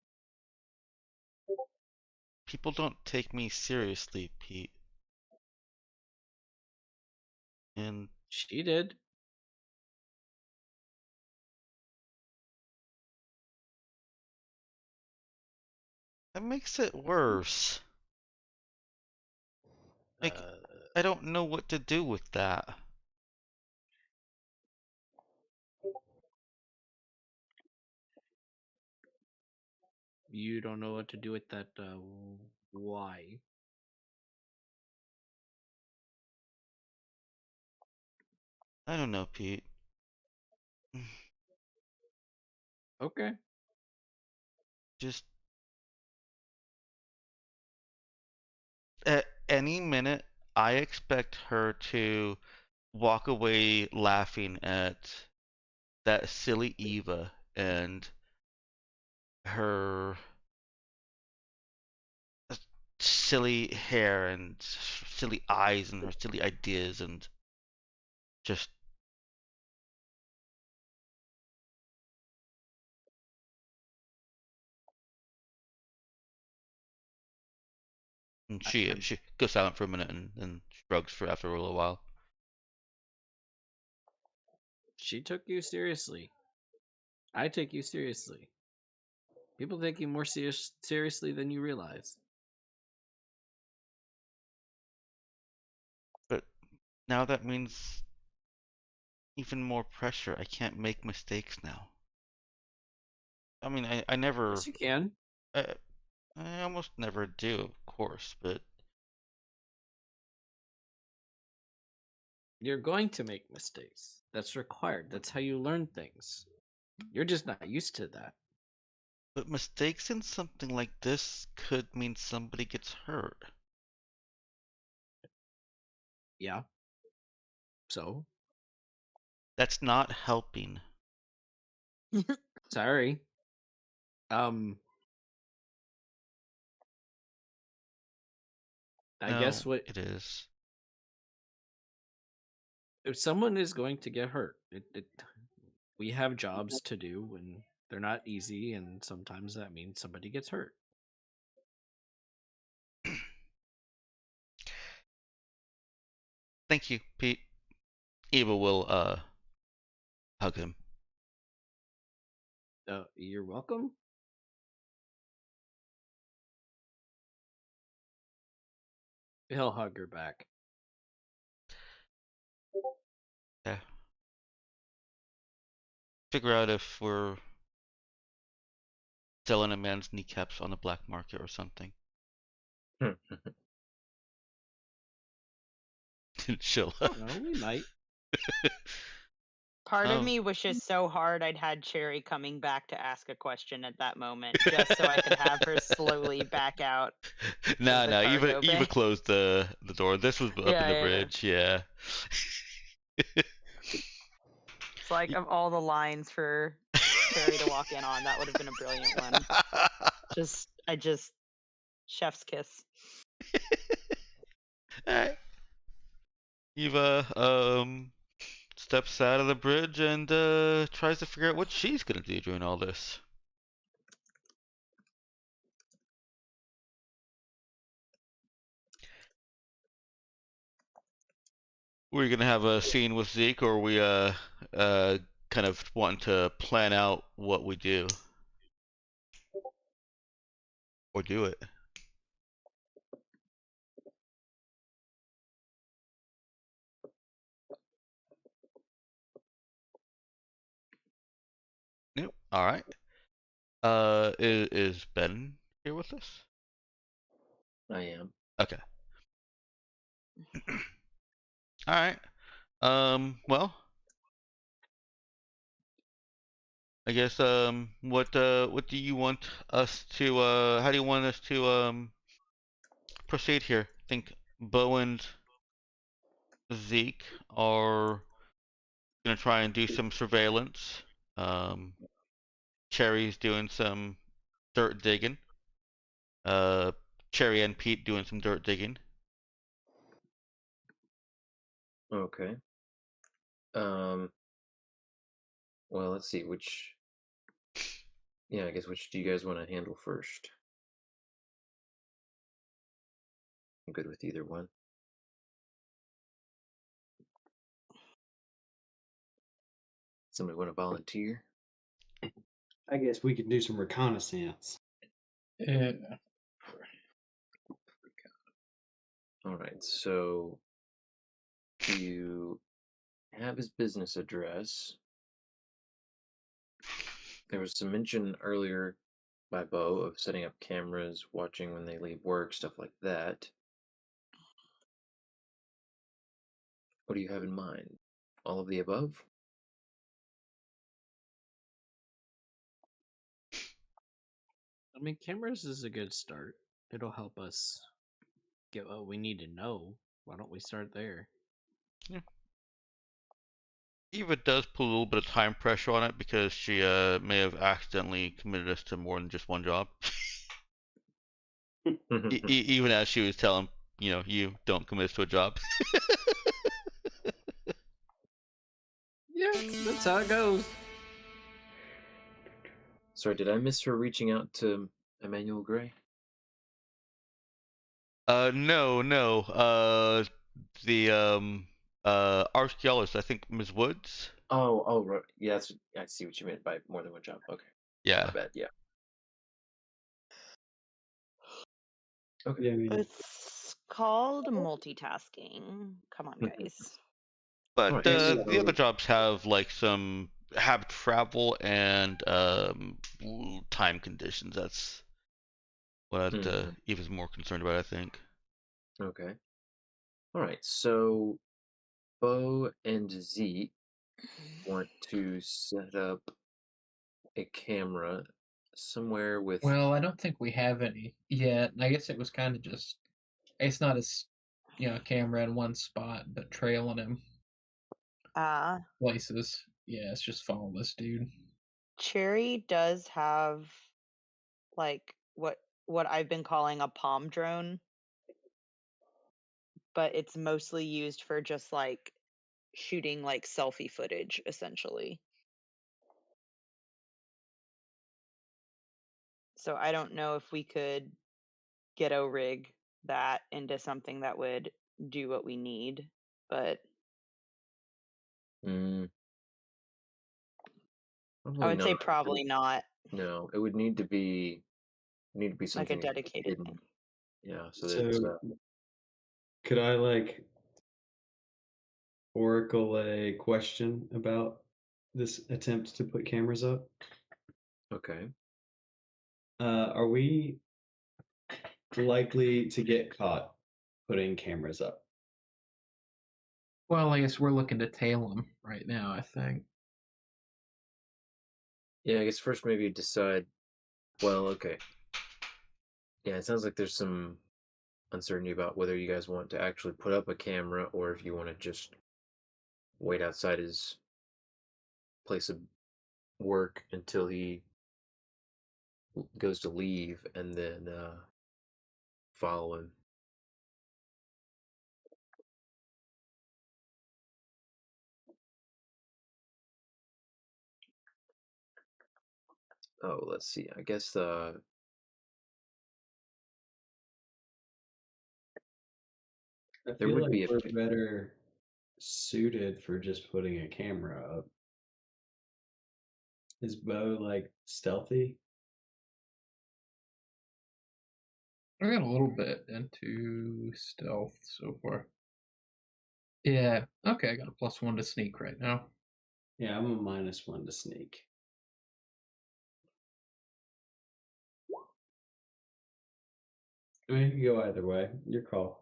People don't take me seriously, Pete. And She did. that makes it worse. Like, I don't know what to do with that. You don't know what to do with that. Why? I don't know, Pete. Okay. Just at any minute, I expect her to walk away laughing at that silly Eva and her silly hair and silly eyes and her silly ideas and just and she goes silent for a minute and shrugs for after a little while. She took you seriously. I take you seriously. People take you more seriously than you realize. But now that means even more pressure. I can't make mistakes now. I mean, I never, Yes, you can. I almost never do, of course, but You're going to make mistakes. That's required. That's how you learn things. You're just not used to that. mistakes in something like this could mean somebody gets hurt. Yeah. So? That's not helping. Sorry. I No, guess what it is. if someone is going to get hurt, we have jobs to do and they're not easy, and sometimes that means somebody gets hurt. Thank you, Pete. Eva will hug him. You're welcome. He'll hug her back. Yeah. Figure out if we're selling a man's kneecaps on the black market or something. Chill. I don't know, we might. Part of Oh. me wishes so hard I'd had Cherry coming back to ask a question at that moment, just so I could have her slowly back out. Nah, the nah. Eva cargo bay. closed the door. This was up in Yeah, the yeah. bridge. Yeah. It's like of all the lines for Cherry to walk in on, that would have been a brilliant one. I just chef's kiss. Alright. Eva steps out of the bridge and tries to figure out what she's gonna do during all this. We're gonna have a scene with Zeke, or we kind of wanting to plan out what we do, or do it. Nope. All right. Is Ben here with us? I am. Okay. All right. Well, I guess what do you want us to how do you want us to proceed here? I think Bo and Zeke are gonna try and do some surveillance. Um, Cherry's doing some dirt digging. Cherry and Pete doing some dirt digging. Okay. Well, let's see which. Yeah, I guess which do you guys want to handle first? I'm good with either one. Somebody want to volunteer? I guess we could do some reconnaissance. Yeah. All right. So, do you have his business address? There was some mention earlier by Bo of setting up cameras, watching when they leave work, stuff like that. What do you have in mind? All of the above? I mean, cameras is a good start. It'll help us get what we need to know. Why don't we start there? Eva does put a little bit of time pressure on it because she may have accidentally committed us to more than just one job. Even as she was telling you don't commit us to a job. Yeah, that's how it goes. Sorry, did I miss her reaching out to Emmanuel Gray? No. The archaeologist, I think Ms. Woods. Oh, right. Yeah, I see what you meant by more than one job. Okay. Yeah. My bad, yeah. Okay. Yeah, I mean, It's called multitasking. Come on, guys. But Alright, the other so jobs have like some have travel and time conditions. That's what Eva's more concerned about, I think. okay. Alright, so Bo and Zeke want to set up a camera somewhere with Well, I don't think we have any yet. I guess it was kind of just. It's not as, camera in one spot, but trailing him places. Yeah, it's just follow this dude. Cherry does have like what I've been calling a palm drone, but it's mostly used for just like shooting like selfie footage essentially. So I don't know if we could ghetto rig that into something that would do what we need, but Mm, I probably would say not. probably not No, it would need to be like a something dedicated hidden. thing. Yeah, so that it's So could I like oracle a question about this attempt to put cameras up? okay. Are we likely to get caught putting cameras up? Well, I guess we're looking to tail him right now, I think. Yeah, I guess first maybe decide. Well, okay. Yeah, it sounds like there's some uncertainty about whether you guys want to actually put up a camera or if you want to just wait outside his place of work until he goes to leave and then follow him. Oh, let's see. I guess I there feel would like be a we're better suited for just putting a camera up. Is Bo like stealthy? I got a little bit into stealth so far. Yeah, okay, I got a +1 to sneak right now. Yeah, I'm a -1 to sneak. I mean, it could go either way. Your call.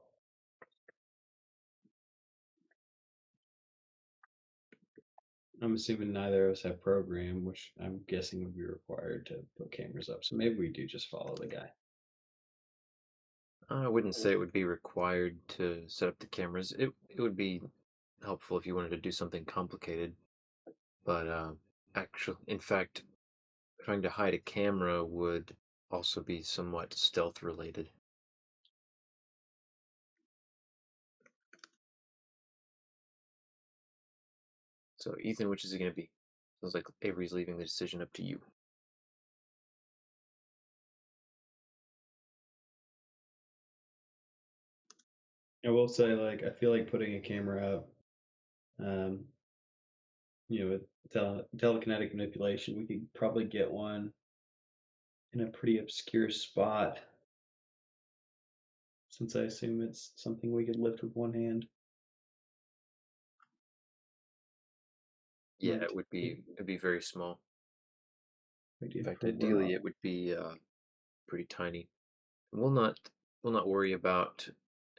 I'm assuming neither of us have program, which I'm guessing would be required to put cameras up. So maybe we do just follow the guy. I wouldn't say it would be required to set up the cameras. It would be helpful if you wanted to do something complicated, but actually, in fact, trying to hide a camera would also be somewhat stealth related. So, Ethan, which is it going to be? Sounds like Avery's leaving the decision up to you. I will say, like, I feel like putting a camera up, um, with telekinetic manipulation, we could probably get one in a pretty obscure spot, since I assume it's something we could lift with one hand. Yeah, Might it'd be very small. might In get fact, pulled ideally, off. it would be pretty tiny. We'll not worry about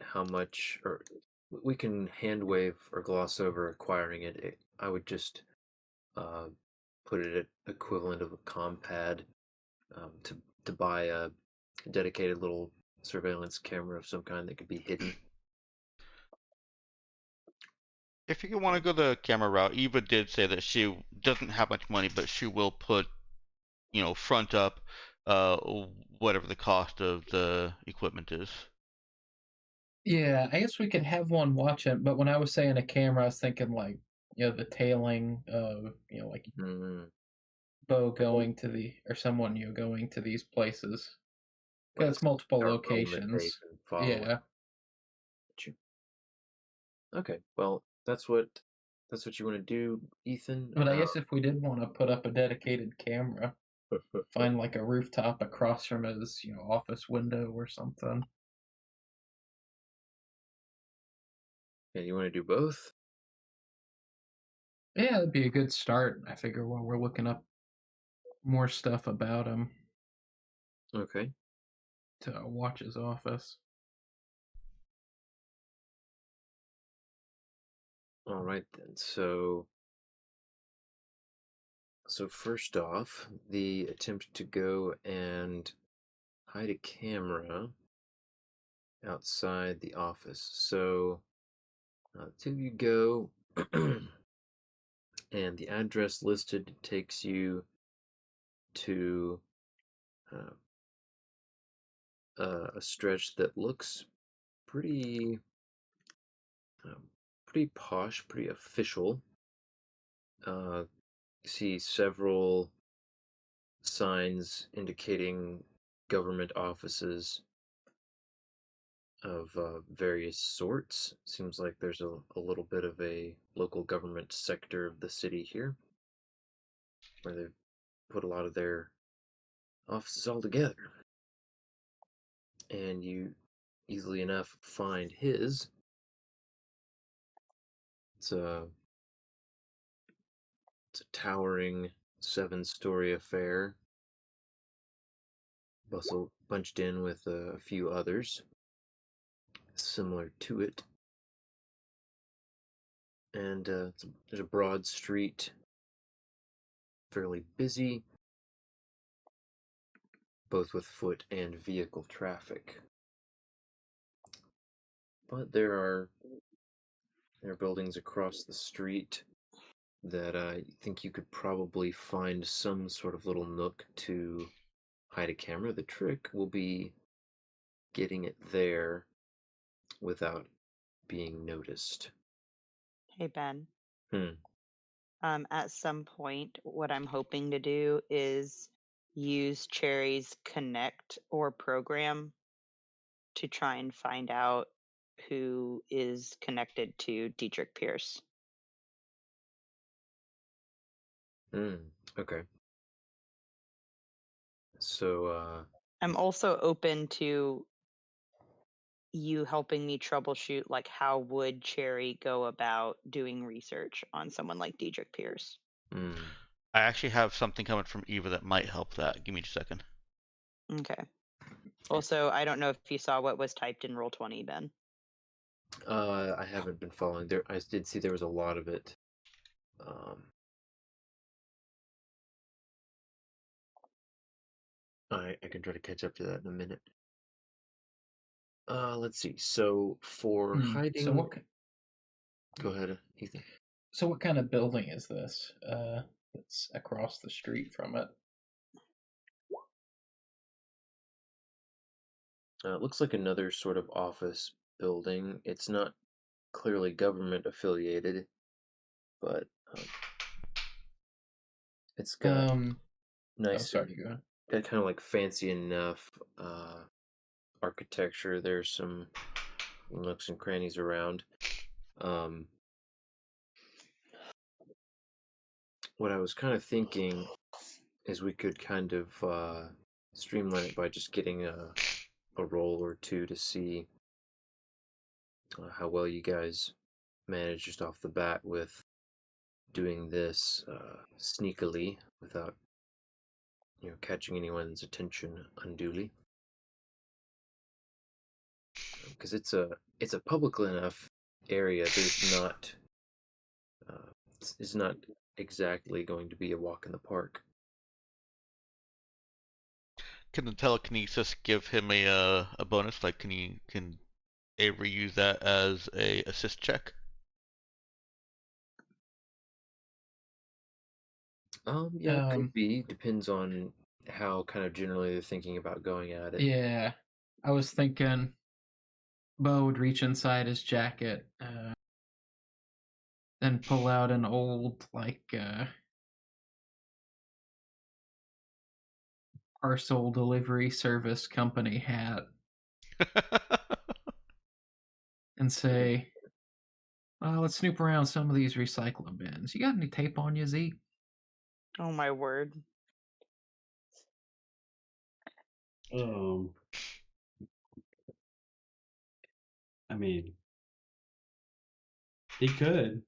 how much, or we can hand wave or gloss over acquiring it. I would just uh, put it at equivalent of a compad to buy a dedicated little surveillance camera of some kind that could be hidden. If you want to go the camera route, Eva did say that she doesn't have much money, but she will put, front up, uh, whatever the cost of the equipment is. Yeah, I guess we could have one watch it, but when I was saying a camera, I was thinking like, the tailing of, like Mm, Bo going to or someone, going to these places. like Because it's multiple dark room that they locations. can follow. Yeah. Okay, well, that's what you want to do, Ethan. But I guess if we did want to put up a dedicated camera, find like a rooftop across from his, office window or something. Yeah, you want to do both? Yeah, that'd be a good start. I figure while we're looking up more stuff about him Okay. to watch his office. All right then. So first off, the attempt to go and hide a camera outside the office. So till you go, and the address listed takes you to uh, a stretch that looks pretty, pretty posh, pretty official. You see several signs indicating government offices. of various sorts. Seems like there's a little bit of a local government sector of the city here where they've put a lot of their offices all together. And you easily enough find his. It's a, it's a towering 7-story affair, bunched in with a few others similar to it. And there's a broad street, fairly busy, both with foot and vehicle traffic. But there are buildings across the street that I think you could probably find some sort of little nook to hide a camera. The trick will be getting it there without being noticed. Hey, Ben. Hmm. At some point, what I'm hoping to do is use Cherry's Connect or program to try and find out who is connected to Dietrich Pierce. Hmm. Okay. So, I'm also open to you helping me troubleshoot, like, how would Cherry go about doing research on someone like Dietrich Pierce? hmm. I actually have something coming from Eva that might help that. Give me just a second. Okay. Also, I don't know if you saw what was typed in Roll20, Ben. I haven't been following there. I did see there was a lot of it. I can try to catch up to that in a minute. Let's see. So for So hiding, what? go ahead, Ethan. So what kind of building is this? That's across the street from it. It looks like another sort of office building. It's not clearly government affiliated, but it's got Oh, nice, sorry, go ahead. got kind of like fancy enough architecture. There's some nooks and crannies around. What I was kind of thinking is we could kind of streamline it by just getting a roll or two to see how well you guys manage just off the bat with doing this sneakily without catching anyone's attention unduly, because it's a public enough area. There's not it's not exactly going to be a walk in the park. Can the telekinesis give him a bonus? Like, can Avery use that as a assist check? Yeah, it could be. Depends on how kind of generally they're thinking about going at it. Yeah, I was thinking Bo would reach inside his jacket, then pull out an old parcel delivery service company hat and say, let's snoop around some of these recycling bins. You got any tape on you, Zeke? Oh my word. I mean, he could.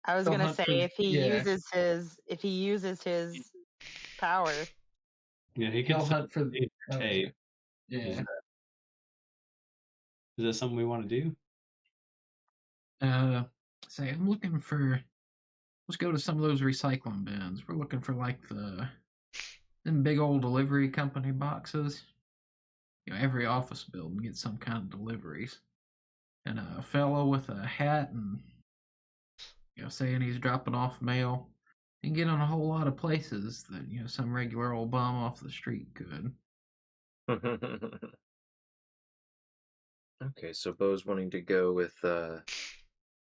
I was He'll gonna hunt say for- if he yeah. uses his power. Yeah, he could He'll sell hunt for tape. okay. Yeah. Is that something we want to do? Say I'm looking for. Let's go to some of those recycling bins. We're looking for like them big old delivery company boxes. Every office building gets some kind of deliveries. And a fellow with a hat and saying he's dropping off mail. You can get in a whole lot of places that some regular old bum off the street could. Okay, so Bo's wanting to go with kind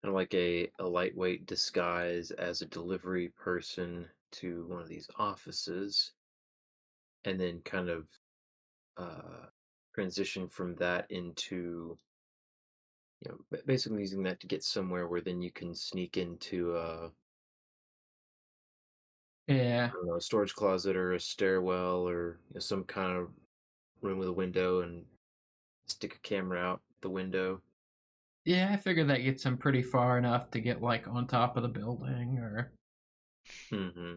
of like a lightweight disguise as a delivery person to one of these offices, and then kind of transition from that into basically using that to get somewhere where then you can sneak into Yeah. I don't know, a storage closet or a stairwell or some kind of room with a window and stick a camera out the window. Yeah, I figured that gets him pretty far enough to get like on top of the building or Hmm.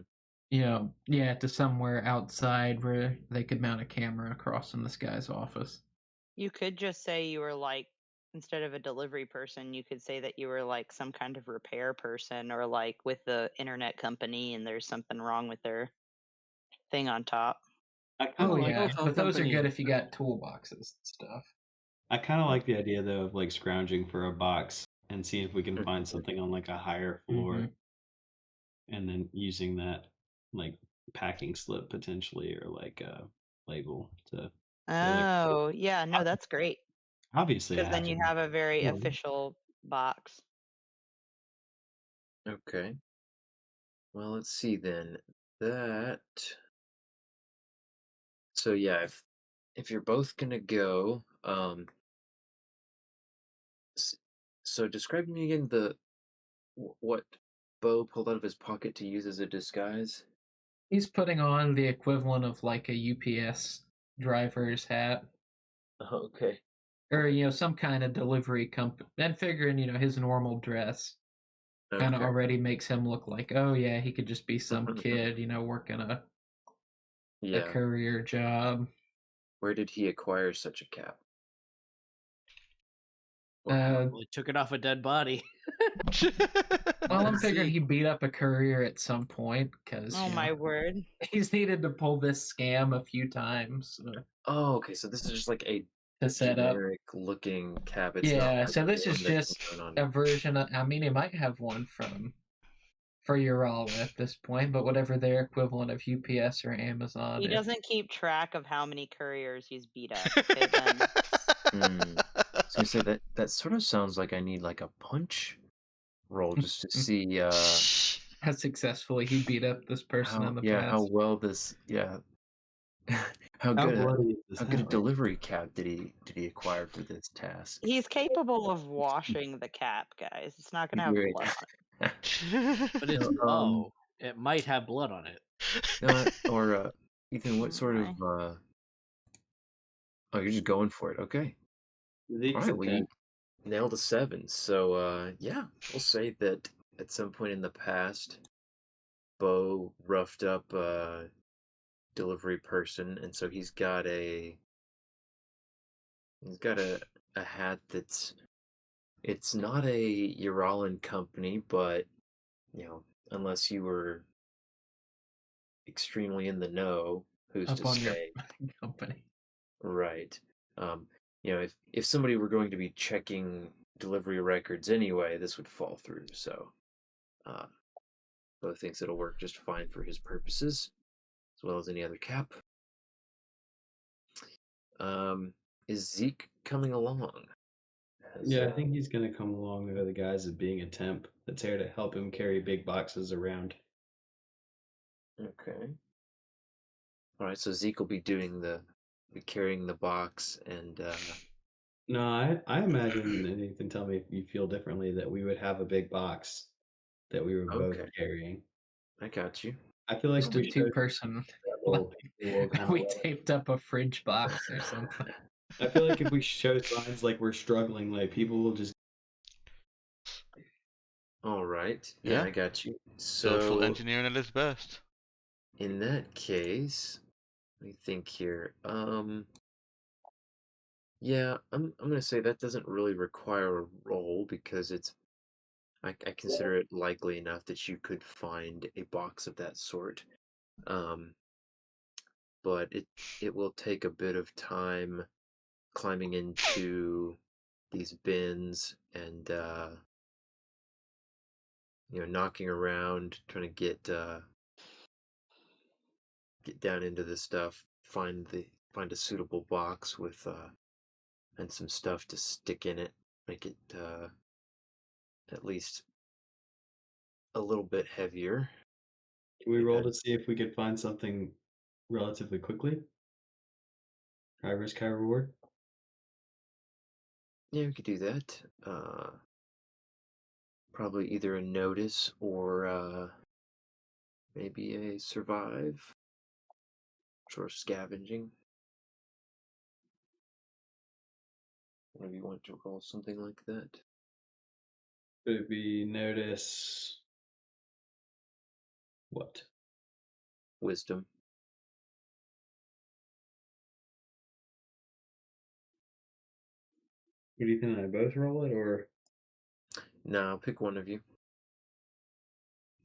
yeah, to somewhere outside where they could mount a camera across from this guy's office. You could just say you were like, instead of a delivery person, you could say that you were like some kind of repair person or like with the internet company and there's something wrong with their thing on top. I kind Oh of like yeah, Telephone but those are company. good if you got toolboxes and stuff. I kind of like the idea though of like scrounging for a box and seeing if we can find Mhm. something on like a higher Mm-hmm. floor, and then using that like packing slip potentially or like a label to say like Oh, yeah, no, that's great. obviously I Because then have you to. have a very Yeah. official box. Okay. Well, let's see then. That so yeah, if you're both gonna go, s- so describe to me again what Bo pulled out of his pocket to use as a disguise. He's putting on the equivalent of like a UPS driver's hat Okay. or some kind of delivery company. And figuring his normal dress kind of Okay. already makes him look like, oh yeah, he could just be some kid, working a Yeah. courier job. Where did he acquire such a cap? Or Uh, how? Well, he took it off a dead body. well, I'm Let's figuring see. he beat up a courier at some point because Oh my word. he's needed to pull this scam a few times Oh, okay. So this is just like a to set up. generic looking cap. It's not Yeah, like so this is one that's just known a on. version of. I mean, he might have one for Urala at this point, but whatever their equivalent of UPS or Amazon. He If doesn't keep track of how many couriers he's beat up. Okay, then. Hmm. So I say that sort of sounds like I need like a punch roll just to see how successfully he beat up this person in the how past. well this how How good bloody is this how good a hat? delivery cab did he acquire for this task? He's capable of washing the cap, guys. It's not going to have Great. blood on But it's No, Bo. It might have blood on it. no, or Ethan, what it. sort of Okay. oh, you're just going for it. Okay. All Zeke's right, a well 10. you nailed a 7. So yeah, we'll say that at some point in the past, Bo roughed up a delivery person, and so he's got a hat that's it's not a Uralan company, but unless you were extremely in the know, who's Up to on your say? company. Right. Um, if somebody were going to be checking delivery records anyway, this would fall through. So, uh, Bo thinks it'll work just fine for his purposes, as well as any other cap. Is Zeke coming along? Yeah, I think he's gonna come along under the guise of being a temp that's here to help him carry big boxes around. Okay. All right. So Zeke will be be carrying the box, and No, I imagine, and you can tell me if you feel differently, that we would have a big box that we were both okay, carrying. I got you. I feel like Just if a we showed two-person. that we'll kind of We taped up a fridge box or something. I feel like if we show signs like we're struggling, like people will just All right. Yeah, Yeah. I got you. Social So engineering at its best. in that case, let me think here. Yeah, I'm gonna say that doesn't really require a roll because I consider it likely enough that you could find a box of that sort. Um, but it will take a bit of time climbing into these bins and knocking around trying to get down into this stuff, find a suitable box with and some stuff to stick in it, make it at least a little bit heavier. can we Get roll that. to see if we could find something relatively quickly? High risk, high reward. Yeah, we could do that. Probably either a notice or maybe a survive or scavenging. Whenever you want to roll something like that. Would it be notice what? Wisdom. Would Ethan and I both roll it, or No, pick one of you.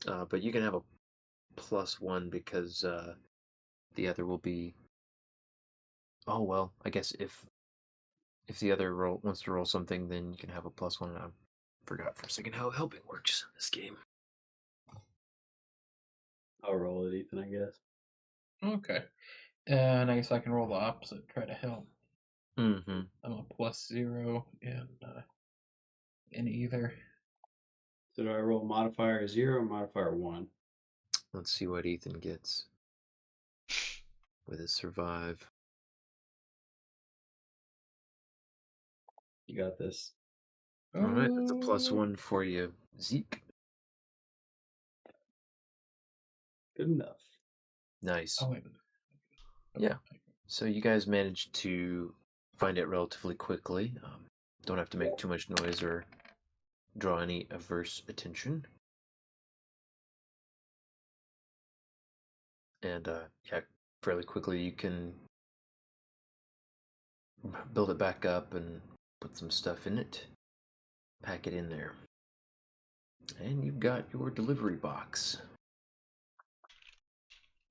But you can have a +1 because the other will be. Oh well, I guess if the other wants to roll something, then you can have a +1. I forgot for a second how helping works in this game. I'll roll it, Ethan, I guess. Okay. And I guess I can roll the opposite, try to help. Mm-hmm. I'm a +0 in either. So do I roll modifier 0 or modifier 1? Let's see what Ethan gets with his survive. You got this. All right, that's a +1 for you, Zeke. Good enough. Nice. Oh, wait. Yeah. So you guys managed to find it relatively quickly. Don't have to make too much noise or draw any adverse attention. And yeah, fairly quickly you can build it back up and put some stuff in it, pack it in there. And you've got your delivery box.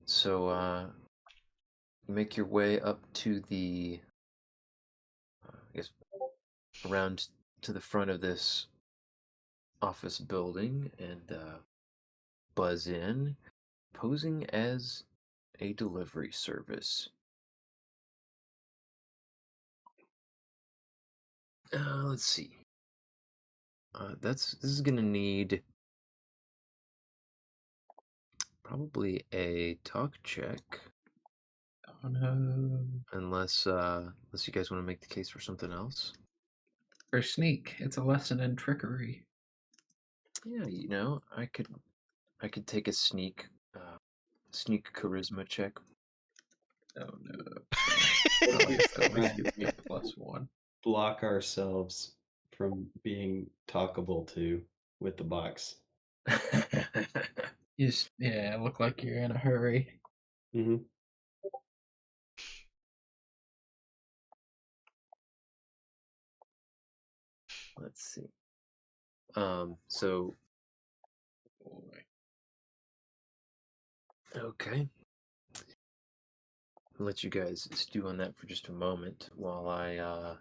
So you make your way up to the, I guess, around to the front of this office building and buzz in, posing as a delivery service. Let's see. This is gonna need probably a talk check, Oh no. unless you guys want to make the case for something else. For sneak, it's a lesson in trickery. Yeah, I could take a sneak charisma check. Oh no. Let's At least give me a +1. block ourselves from being talkable to with the box. Look like you're in a hurry. Mm-hmm. Let's see. So Boy. okay. I'll let you guys stew on that for just a moment while I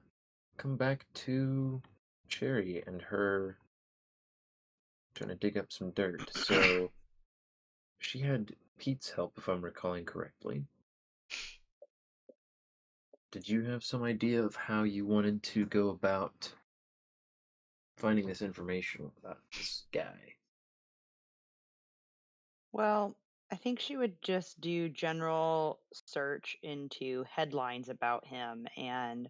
come back to Cherry and her trying to dig up some dirt. So she had Pete's help, if I'm recalling correctly. Did you have some idea of how you wanted to go about finding this information about this guy? Well, I think she would just do general search into headlines about him and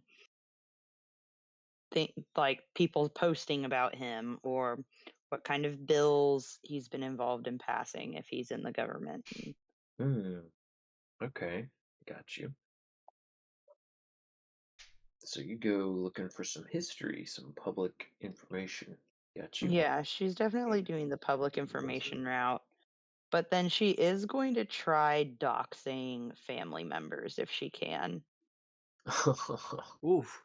think like people posting about him or what kind of bills he's been involved in passing if he's in the government. Okay, got you. So you go looking for some history, some public information. Got you. Yeah, she's definitely doing the public information route. But then she is going to try doxing family members if she can. Oof.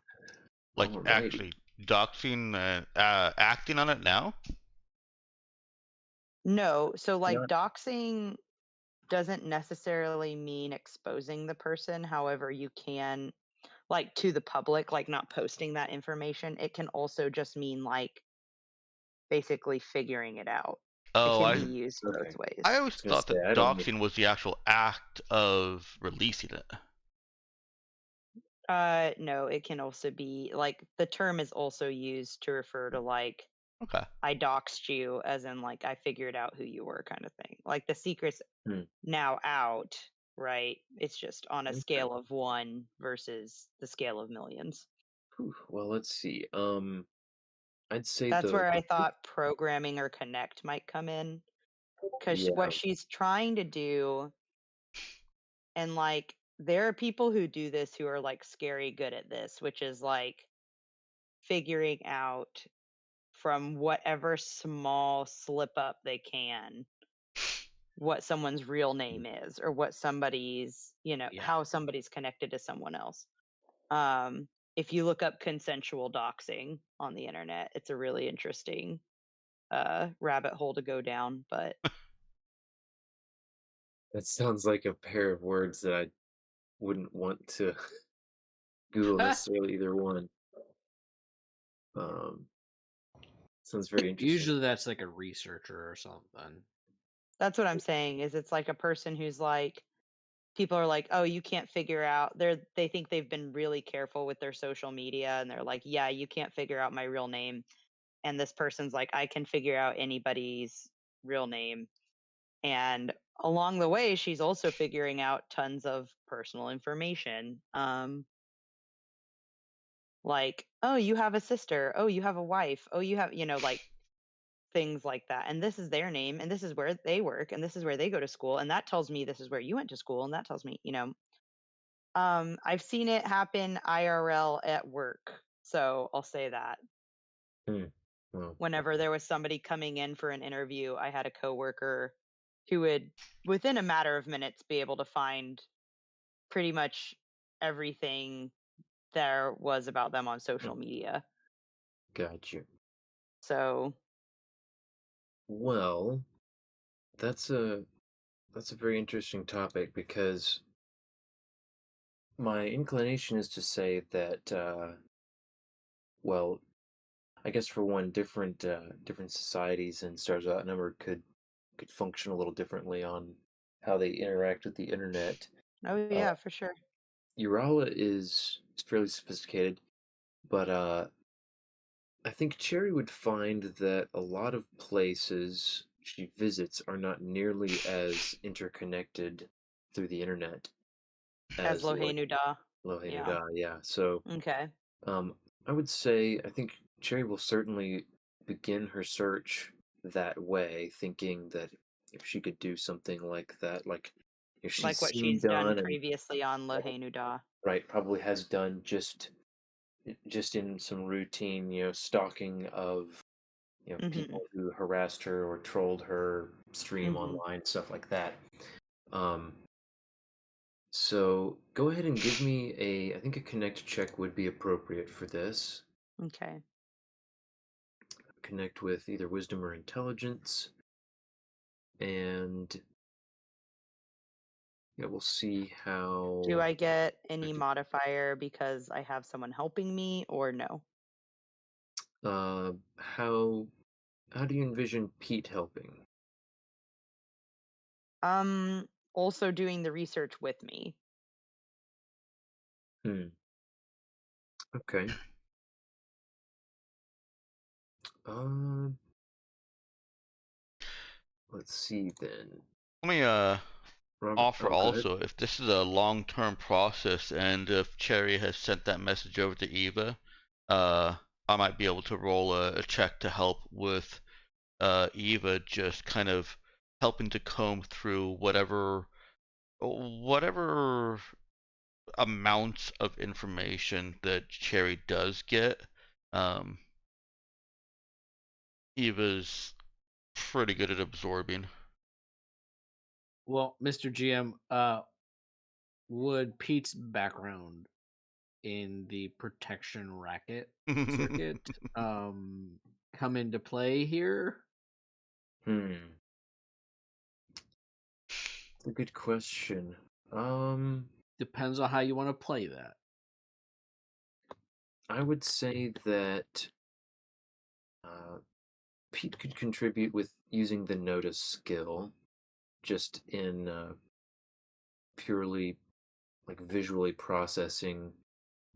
Like Alrighty. actually doxing, acting on it now. No, so like Yeah. doxing doesn't necessarily mean exposing the person. However, you can, like, to the public, like not posting that information. It can also just mean like basically figuring it out. It Oh, can I be used Okay. both ways. I always was gonna thought say, that I don't know. doxing was the actual act of releasing it. No, it can also be like the term is also used to refer to like Okay. I doxed you, as in like I figured out who you were, kind of thing. Like the secret's Hmm. now out, right? It's just on a Okay. scale of 1 versus the scale of millions. Well, let's see. I'd say That's the where the I thought programming or connect might come in, because yeah. what she's trying to do, and like there are people who do this who are like scary good at this, which is like figuring out from whatever small slip up they can what someone's real name is, or what somebody's, Yeah. how somebody's connected to someone else. Um, if you look up consensual doxing on the internet, it's a really interesting rabbit hole to go down. But That sounds like a pair of words that I wouldn't want to Google necessarily either one. Um, sounds very interesting. Usually that's like a researcher or something. that's what I'm saying, is it's like a person who's like, people are like, oh, you can't figure out, they think they've been really careful with their social media, and they're like, yeah, you can't figure out my real name. And this person's like, I can figure out anybody's real name. And along the way, she's also figuring out tons of personal information. Like, oh, you have a sister. Oh, you have a wife. Oh, you have, like things like that. And this is their name, and this is where they work, and this is where they go to school. And that tells me this is where you went to school. And that tells me, I've seen it happen IRL at work. So I'll say that. Hmm. Well, Whenever there was somebody coming in for an interview, I had a coworker who would, within a matter of minutes, be able to find pretty much everything there was about them on hmm, social media. got you. So, Well, that's a that's a very interesting topic because my inclination is to say that well, I guess for one, different societies and stars of that number could function a little differently on how they interact with the internet. oh Uh, yeah, for sure. Urala is fairly sophisticated, but I think Cherry would find that a lot of places she visits are not nearly as interconnected through the internet As as like Lohei Da. Yeah. Lohenuda. Yeah, so Okay. um, I would say I think Cherry will certainly begin her search that way, thinking that if she could do something like that, like if she's Like what seen she's done done and previously on right, Lohei Da. right, probably has done just in some routine, stalking of Mhm. people who harassed her or trolled her stream Mhm. online, stuff like that. Um, so go ahead and give me I think a connect check would be appropriate for this. Okay. Connect with either wisdom or intelligence, and yeah, we'll see Do how I get any modifier because I have someone helping me, or no? uh how how do you envision Pete helping? Also doing the research with me. Hmm. Okay. Um. Let's see then. Let me Robert. offer Oh, go ahead. also, if this is a long-term process and if Cherry has sent that message over to Eva, I might be able to roll a check to help with Eva just kind of helping to comb through whatever amounts of information that Cherry does get. Um, Eva's pretty good at absorbing. Well, Mr. GM, would Pete's background in the protection racket circuit come into play here? Hmm. That's a good question. Um. Depends on how you want to play that. I would say that uh, Pete could contribute with using the notice skill, just in purely like visually processing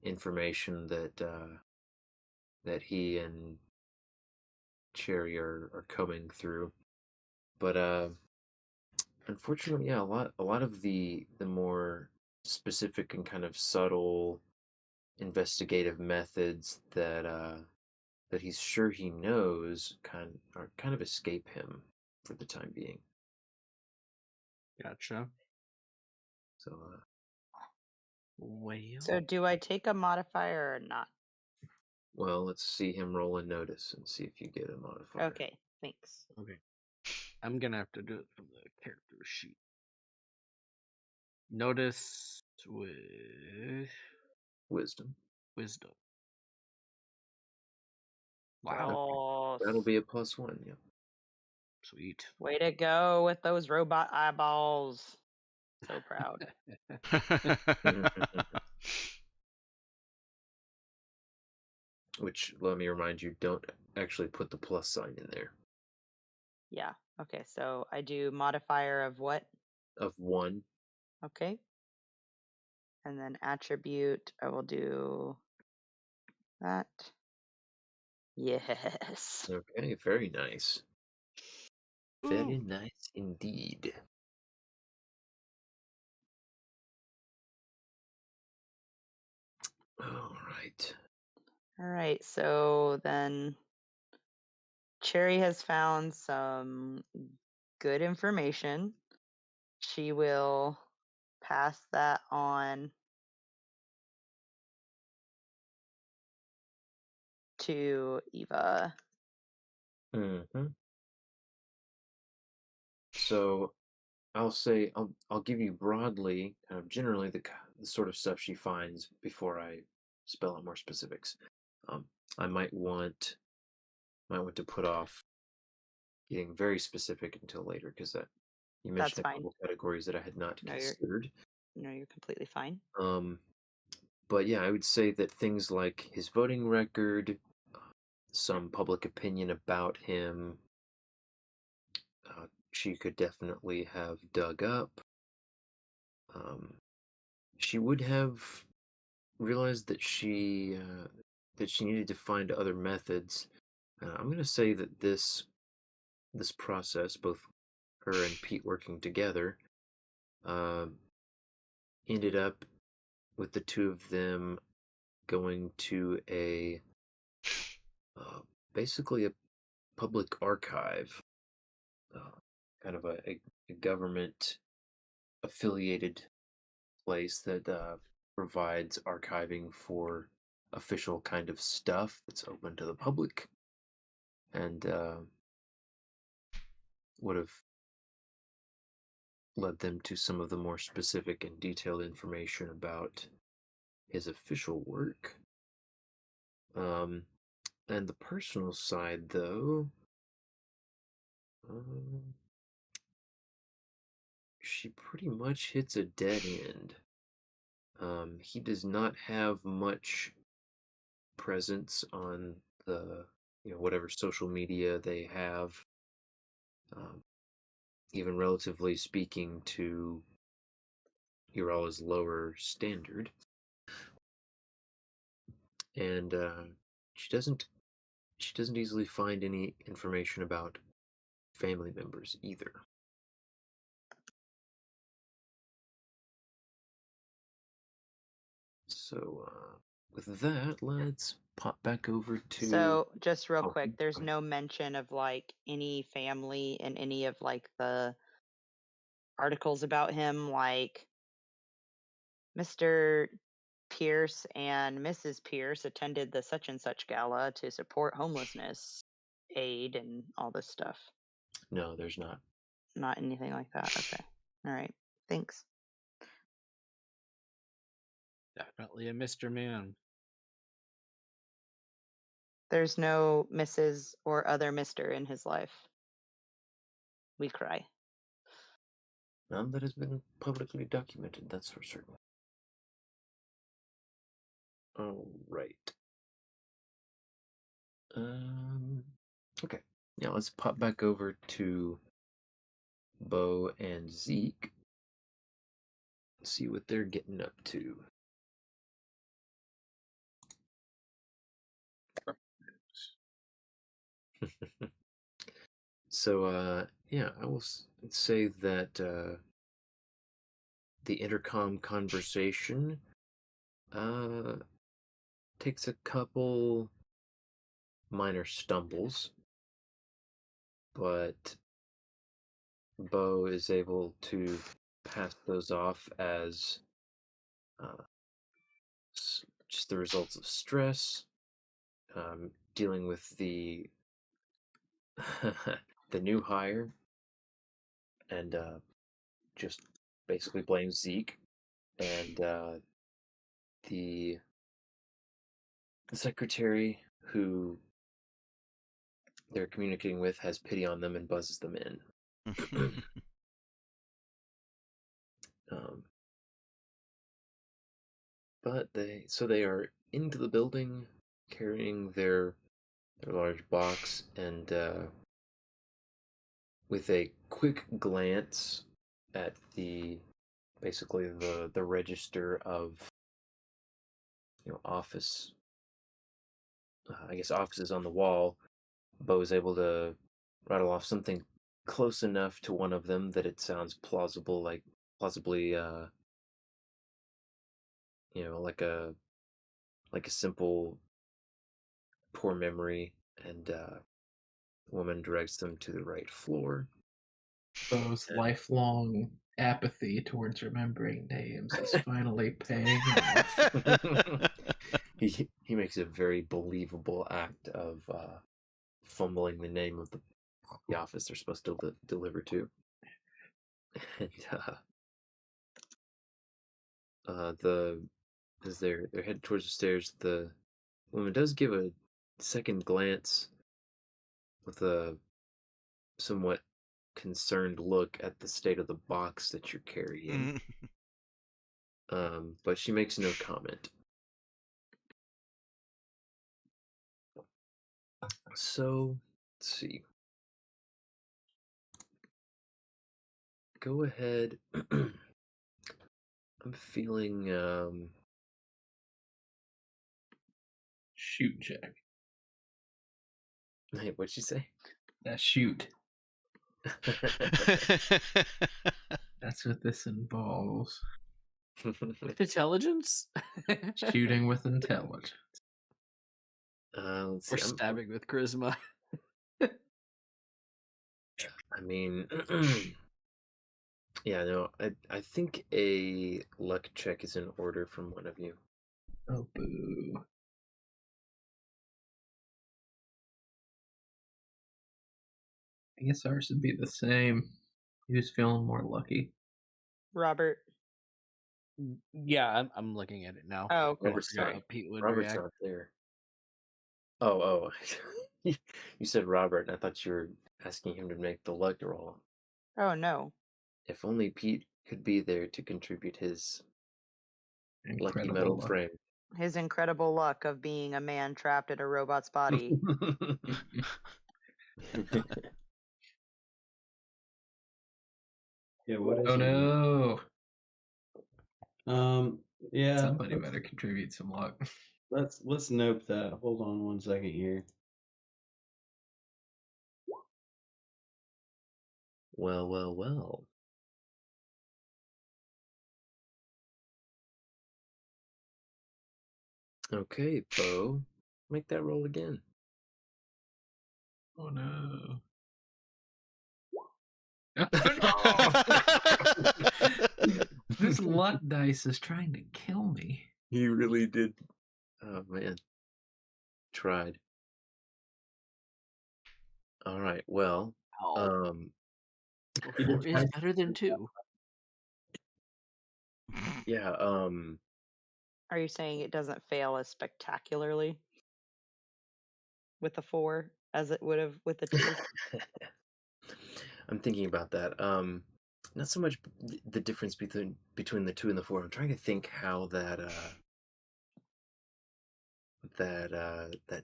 information that he and Cherry are coming through. But unfortunately, yeah, a lot of the more specific and kind of subtle investigative methods that he's sure he knows kind of escape him for the time being. Gotcha. So Well, So do I take a modifier or not? well, let's see him roll a notice and see if you get a modifier. Okay, thanks. okay. I'm gonna have to do it from the character sheet. Notice with Wisdom. wisdom. Wow, Oh, That'll be a +1. Yeah. sweet. way to go with those robot eyeballs. So proud. Which, let me remind you, don't actually put the plus sign in there. Yeah. Okay, so I do modifier of what? Of 1. Okay. And then attribute, I will do that. Yes. Okay, very nice. Very Ooh. nice indeed. All right. All right, so then Cherry has found some good information. She will pass that on to Eva. Mm-hmm. So I'll give you broadly, kind of generally the sort of stuff she finds before I spell out more specifics. I might want to put off getting very specific until later because you That's mentioned a fine. couple categories that I had not No, you're considered. completely fine. But yeah, I would say that things like his voting record, some public opinion about him, she could definitely have dug up. She would have realized that she needed to find other methods. I'm going to say that this process, both her and Pete working together, ended up with the two of them going to basically a public archive, kind of a government affiliated place that provides archiving for official kind of stuff that's open to the public, and would have led them to some of the more specific and detailed information about his official work. And the personal side, though, um, she pretty much hits a dead end. He does not have much presence on the, whatever social media they have, um, even relatively speaking to Urala's lower standard. And she doesn't easily find any information about family members either. So with that, let's pop back over to. So just real Oh, quick, there's go ahead. no mention of like any family in any of like the articles about him, like Mr. Pierce and Mrs. Pierce attended the such and such gala to support homelessness aid and all this stuff. No, there's not. Not anything like that. Okay. All right. Thanks. Definitely a Mr. Man. There's no Mrs. or other Mr. in his life. We cry. None that has been publicly documented, that's for certain. All right. Okay. Now let's pop back over to Bo and Zeke. See what they're getting up to. So, yeah, I will say that the intercom conversation takes a couple minor stumbles, but Bo is able to pass those off as uh, just the results of stress, dealing with the the new hire, and just basically blames Zeke, and the secretary who they're communicating with has pity on them and buzzes them in. Um, but they are into the building, carrying their large box, and with a quick glance at basically the register of office, I guess offices on the wall, Bo is able to rattle off something close enough to one of them that it sounds plausible, like plausibly, like a simple poor memory, and woman directs them to the right floor. Bo's And lifelong apathy towards remembering names is finally paying off. he makes a very believable act of fumbling the name of the office they're supposed to deliver to, and as they're headed towards the stairs, the woman does give a second glance with a somewhat concerned look at the state of the box that you're carrying. But she makes no comment. So, let's see. Go ahead. I'm feeling Shoot check. Hey, what'd you say? Shoot. That's what this involves. Intelligence? Shooting with intelligence. Let's Or see. stabbing with charisma? I mean, yeah, no, I think a luck check is in order from one of you. Oh, boo. I guess ours would be the same. He was feeling more lucky. Robert. Yeah, I'm looking at it now. Oh, okay. Robert's forgot not, how Pete would Robert's react. not there. Oh. You said Robert, and I thought you were asking him to make the luck roll. Oh no. If only Pete could be there to contribute his lucky Incredible metal luck. frame. His incredible luck of being a man trapped in a robot's body. Yeah, what is Oh your no. Yeah, Somebody better contribute some luck. let's note that. Hold on one second here. Well. Okay, Bo, make that roll again. Oh no. This luck dice is trying to kill me. He really did. Oh man. Tried. All right. Well, Oh, 4 is better than 2. yeah, Are you saying it doesn't fail as spectacularly with the 4 as it would have with the 2? I'm thinking about that. Not so much the difference between the 2 and the 4. I'm trying to think how that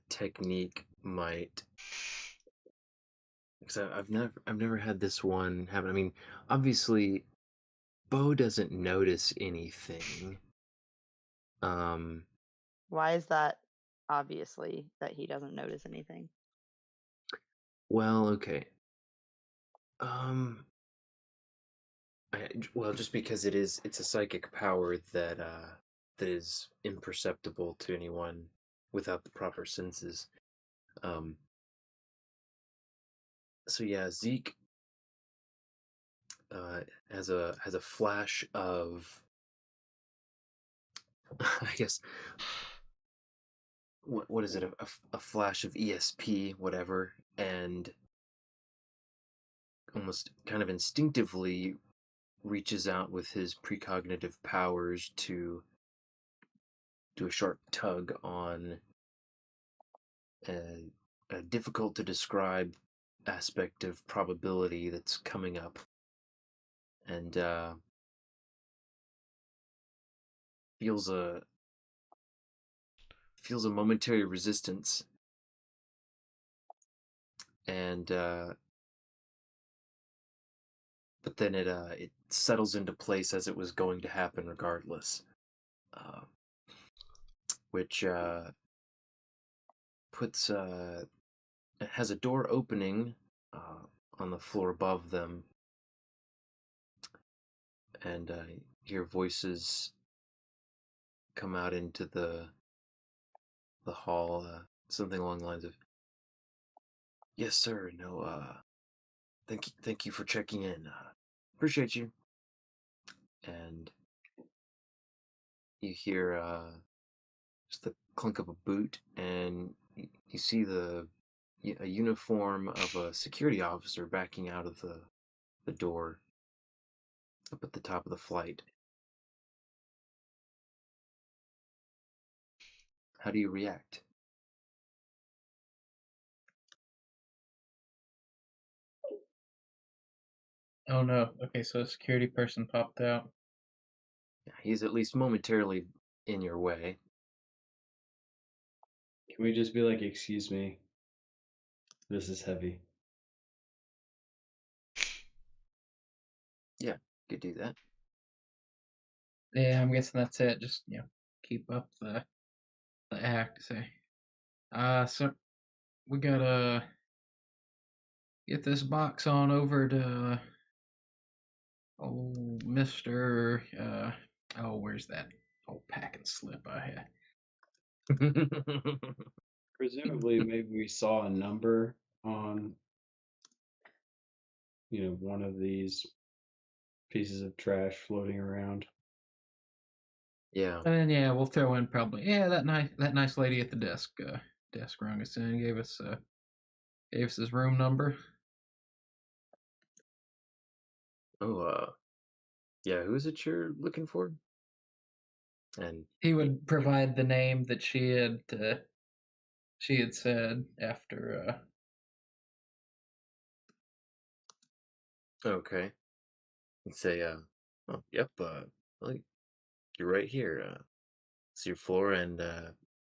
technique might, because I've never had this one happen. I mean, obviously, Bo doesn't notice anything. Why is that obviously that he doesn't notice anything? Well, okay. Well, just because it's a psychic power that is imperceptible to anyone without the proper senses. Um, so yeah, Zeke has a flash of, I guess, what is it? A flash of ESP, whatever, and almost kind of instinctively reaches out with his precognitive powers to do a sharp tug on a difficult to describe aspect of probability that's coming up, and feels a momentary resistance, and but then it settles into place as it was going to happen regardless, uh, which puts it has a door opening on the floor above them, and hear voices come out into the hall, something along the lines of, "Yes, sir. No, thank you for checking in. Appreciate you." And you hear just the clunk of a boot, and you see a uniform of a security officer backing out of the door up at the top of the flight. How do you react? Oh no. Okay, so a security person popped out. He's at least momentarily in your way. Can we just be like, excuse me, this is heavy? Yeah, could do that. Yeah, I'm guessing that's it. Just keep up the act. Say, so we gotta get this box on over to Mister. Where's that old packing slip I had? Presumably, maybe we saw a number on, one of these pieces of trash floating around. Yeah. And then we'll throw in probably that nice lady at the desk rung us in, gave us his room number. Oh, yeah. Who is it you're looking for? And He would provide the name that she had said after. okay, you say, oh, yep. Well, you're right here. It's your floor, and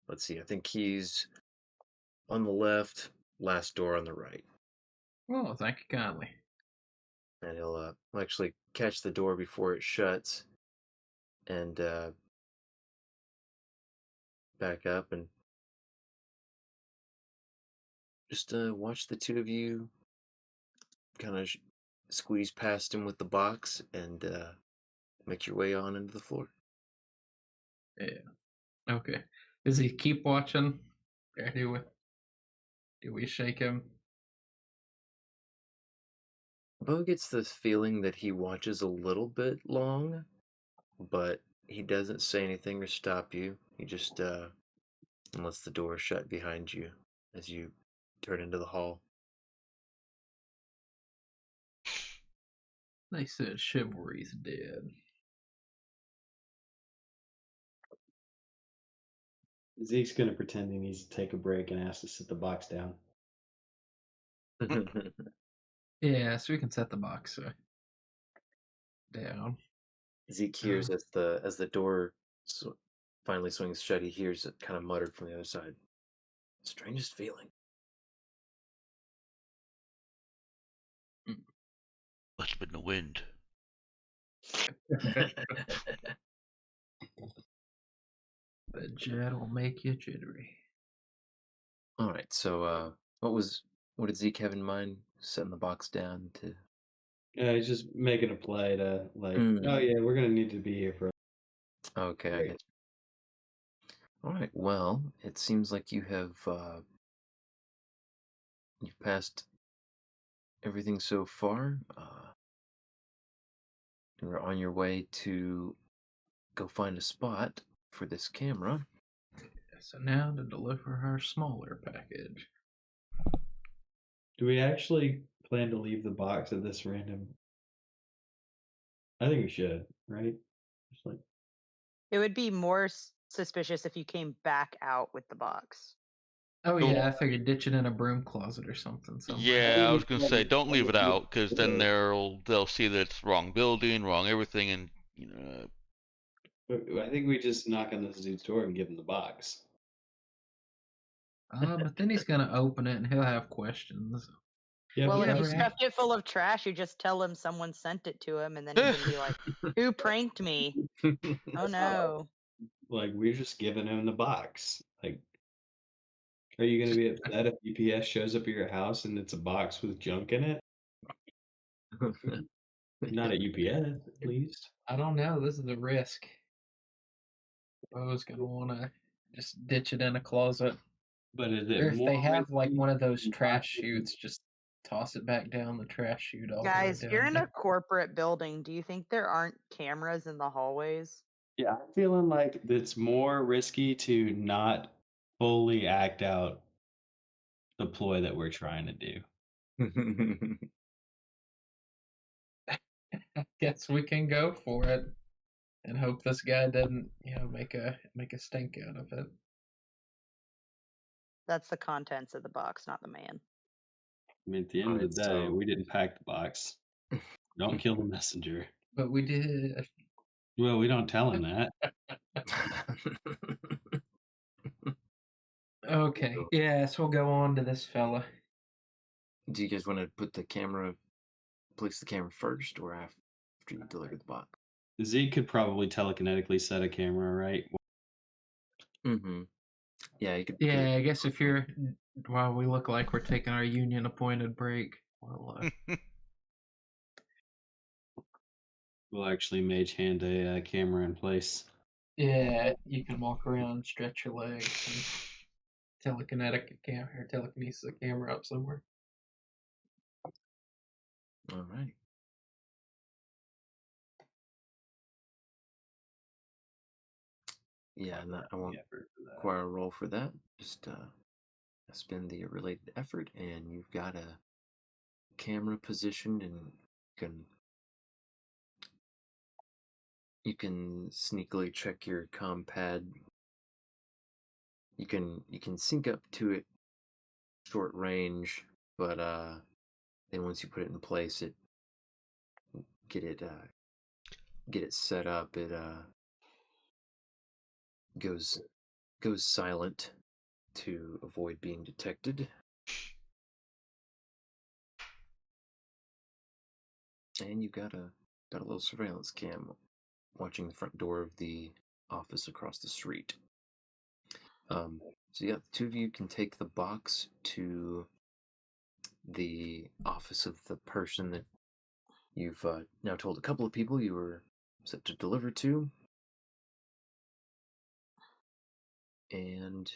let's see. I think he's on the left, last door on the right, Oh, thank you kindly. and he'll actually catch the door before it shuts, and back up and just watch the two of you kind of squeeze past him with the box and make your way on into the floor. Yeah. Okay. Does he keep watching? Or do we shake him? Bo gets this feeling that he watches a little bit long, but he doesn't say anything or stop you. He just lets the door shut behind you as you turn into the hall. They said chivalry's dead. Zeke's gonna pretend he needs to take a break and ask to sit the box down. Yeah, so we can set the box down. Zeke hears as the door finally swings shut. He hears it kind of muttered from the other side. Strangest feeling. Must have been the wind. The jet will make you jittery. All right. So, what did Zeke have in mind? Setting the box down to. Yeah, he's just making a play to oh yeah, we're gonna need to be here for. Okay, I Great. get All right. Well, it seems like you've passed everything so far. You're on your way to go find a spot for this camera. So now to deliver her smaller package. Do we actually plan to leave the box at this random? I think we should, right? Just like It would be more suspicious if you came back out with the box. Oh Don't- yeah, I figured ditch it in a broom closet or something somewhere. Yeah, I was gonna say don't leave it out because then they'll see that it's wrong building, wrong everything, and I think we just knock on this dude's door and give him the box. But then he's gonna open it and he'll have questions. Yeah, Well, but if you Yeah, stuffed it full of trash, you just tell him someone sent it to him, and then he can be like, "Who pranked me? Oh no!" like we're just giving him the box. Like, are you gonna be upset if UPS shows up at your house and it's a box with junk in it? Not at UPS, at least. I don't know. This is a risk. Bo's gonna wanna just ditch it in a closet. But is Or it if more they have like risky one of those than trash possibly- chutes, just toss it back down the trash chute all the way Guys, down you're in there. a corporate building. Do you think there aren't cameras in the hallways? Yeah, I'm feeling like it's more risky to not fully act out the ploy that we're trying to do. I guess we can go for it and hope this guy doesn't, make a stink out of it. That's the contents of the box, not the man. I mean, at the end of Alright, the day, so- we didn't pack the box. Don't kill the messenger. But we did. Well, we don't tell him that. Okay. Yes, we'll go on to this fella. Do you guys want to place the camera first or after you deliver the box? Zeke could probably telekinetically set a camera, right? Mm-hmm. Yeah, you could. Yeah, I guess if you're while we look like we're taking our union appointed break, We'll actually mage hand a camera in place. yeah, you can walk around, stretch your legs, and telekinesis a camera up somewhere. All right. Yeah, I won't require a roll for that. Just spend the related effort, and you've got a camera positioned, and you can sneakily check your comm pad. You can sync up to it short range, but then once you put it in place, get it set up. It goes silent to avoid being detected. And you've got a little surveillance cam watching the front door of the office across the street. So yeah, the two of you can take the box to the office of the person that you've now told a couple of people you were set to deliver to. And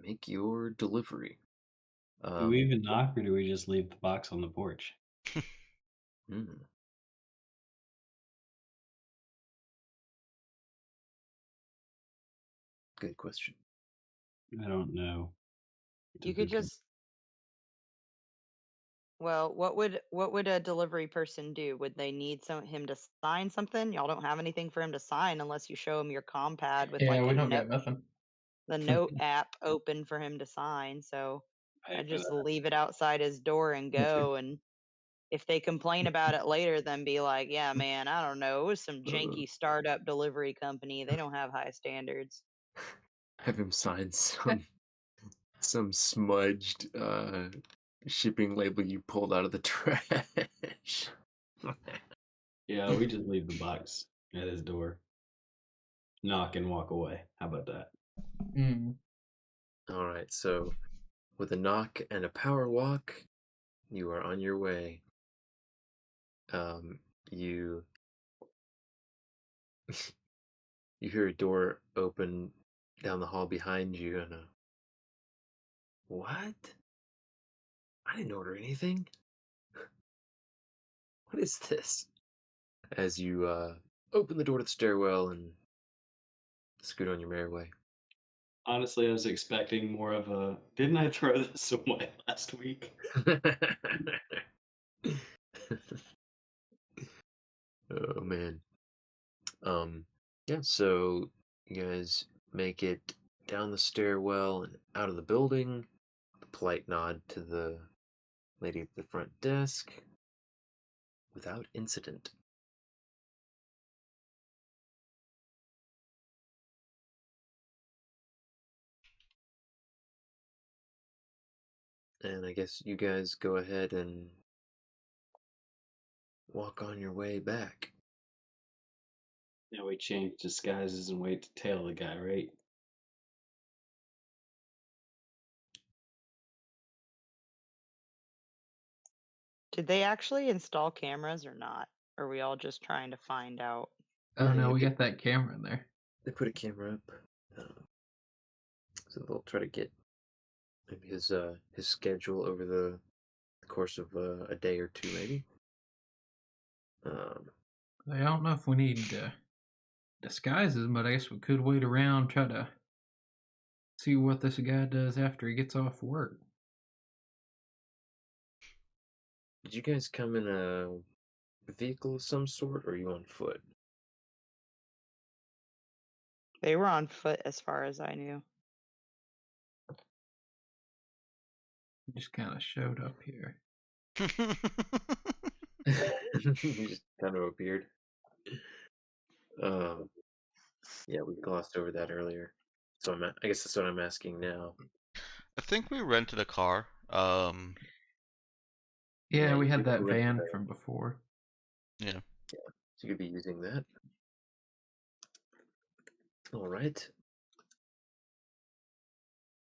make your delivery. Do we even knock or do we just leave the box on the porch? Good question. I don't know. You could just. Well, what would a delivery person do? Would they need him to sign something? Y'all don't have anything for him to sign unless you show him your compad with Yeah, like we a don't note, got nothing. the note app open for him to sign. So I just leave it outside his door and go. And if they complain about it later, then be like, "Yeah, man, I don't know. It was some janky startup delivery company. They don't have high standards." Have him sign some smudged shipping label you pulled out of the trash. Yeah, we just leave the box at his door. Knock and walk away. How about that? All right, so with a knock and a power walk, you are on your way. You You hear a door open down the hall behind you, and what? I didn't order anything. What is this? As you open the door to the stairwell and scoot on your merry way. Honestly, I was expecting more of a. Didn't I throw this away last week? Oh man. Yeah, so you guys make it down the stairwell and out of the building. A polite nod to the lady at the front desk without incident. And I guess you guys go ahead and walk on your way back. Yeah, we change disguises and wait to tail the guy, right? Did they actually install cameras or not? Or are we all just trying to find out? Oh no, you we get- got that camera in there. They put a camera up, so they'll try to get maybe his schedule over the course of a day or two, maybe. I don't know if we need disguises, but I guess we could wait around, try to see what this guy does after he gets off work. Did you guys come in a vehicle of some sort, or are you on foot? They were on foot as far as I knew. He just kind of showed up here. He just kind of appeared. Yeah, we glossed over that earlier. So I guess that's what I'm asking now. I think we rented a car. Yeah, Yeah, we you had did that rent van the- from before. Yeah. So you could be using that. All right.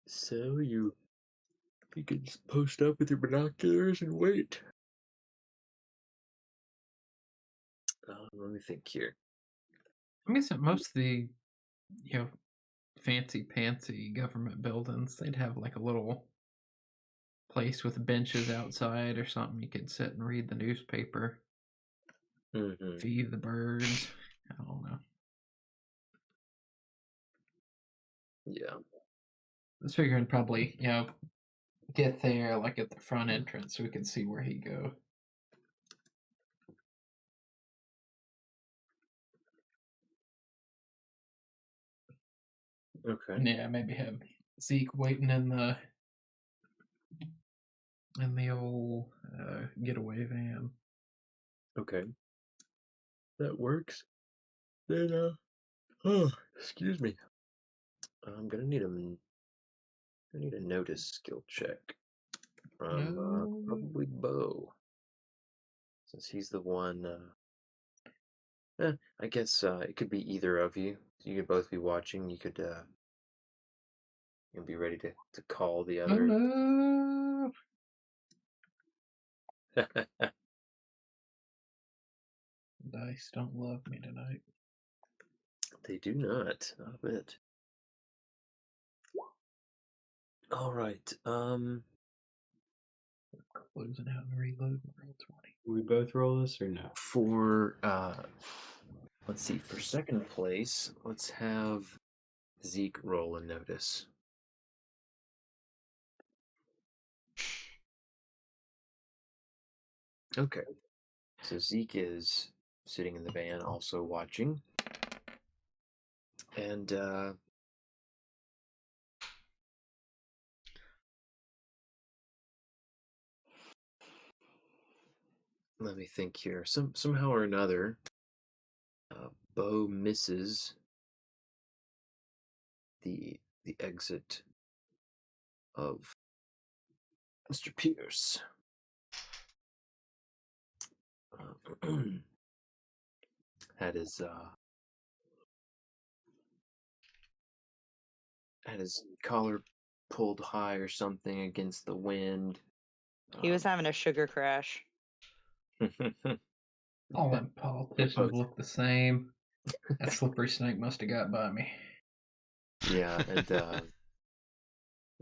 So you can just post up with your binoculars and wait. Let me think here. I guess at most of the, fancy pantsy government buildings, they'd have like a little place with benches outside or something you could sit and read the newspaper, Mm-hmm. feed the birds. I don't know. Yeah. I was figuring probably, get there like at the front entrance so we can see where he go. Okay. Yeah, maybe have Zeke waiting in the old getaway van. Okay. That works. Then oh, excuse me. I'm gonna need a notice skill check from probably Bo, since he's the one. I guess it could be either of you. You could both be watching. You could be ready to call the other. Hello. Dice don't love me tonight. They do not. Not a bit. All right. Closing out and reloading roll 20. We both roll this or no? For let's see. For second place, let's have Zeke roll a notice. Okay. So Zeke is sitting in the van, also watching. And let me think here. Somehow or another, Bo misses the exit of Mr. Pierce. Had his collar pulled high or something against the wind. He was having a sugar crash. All them politicians look the same. That slippery snake must have got by me. Yeah, and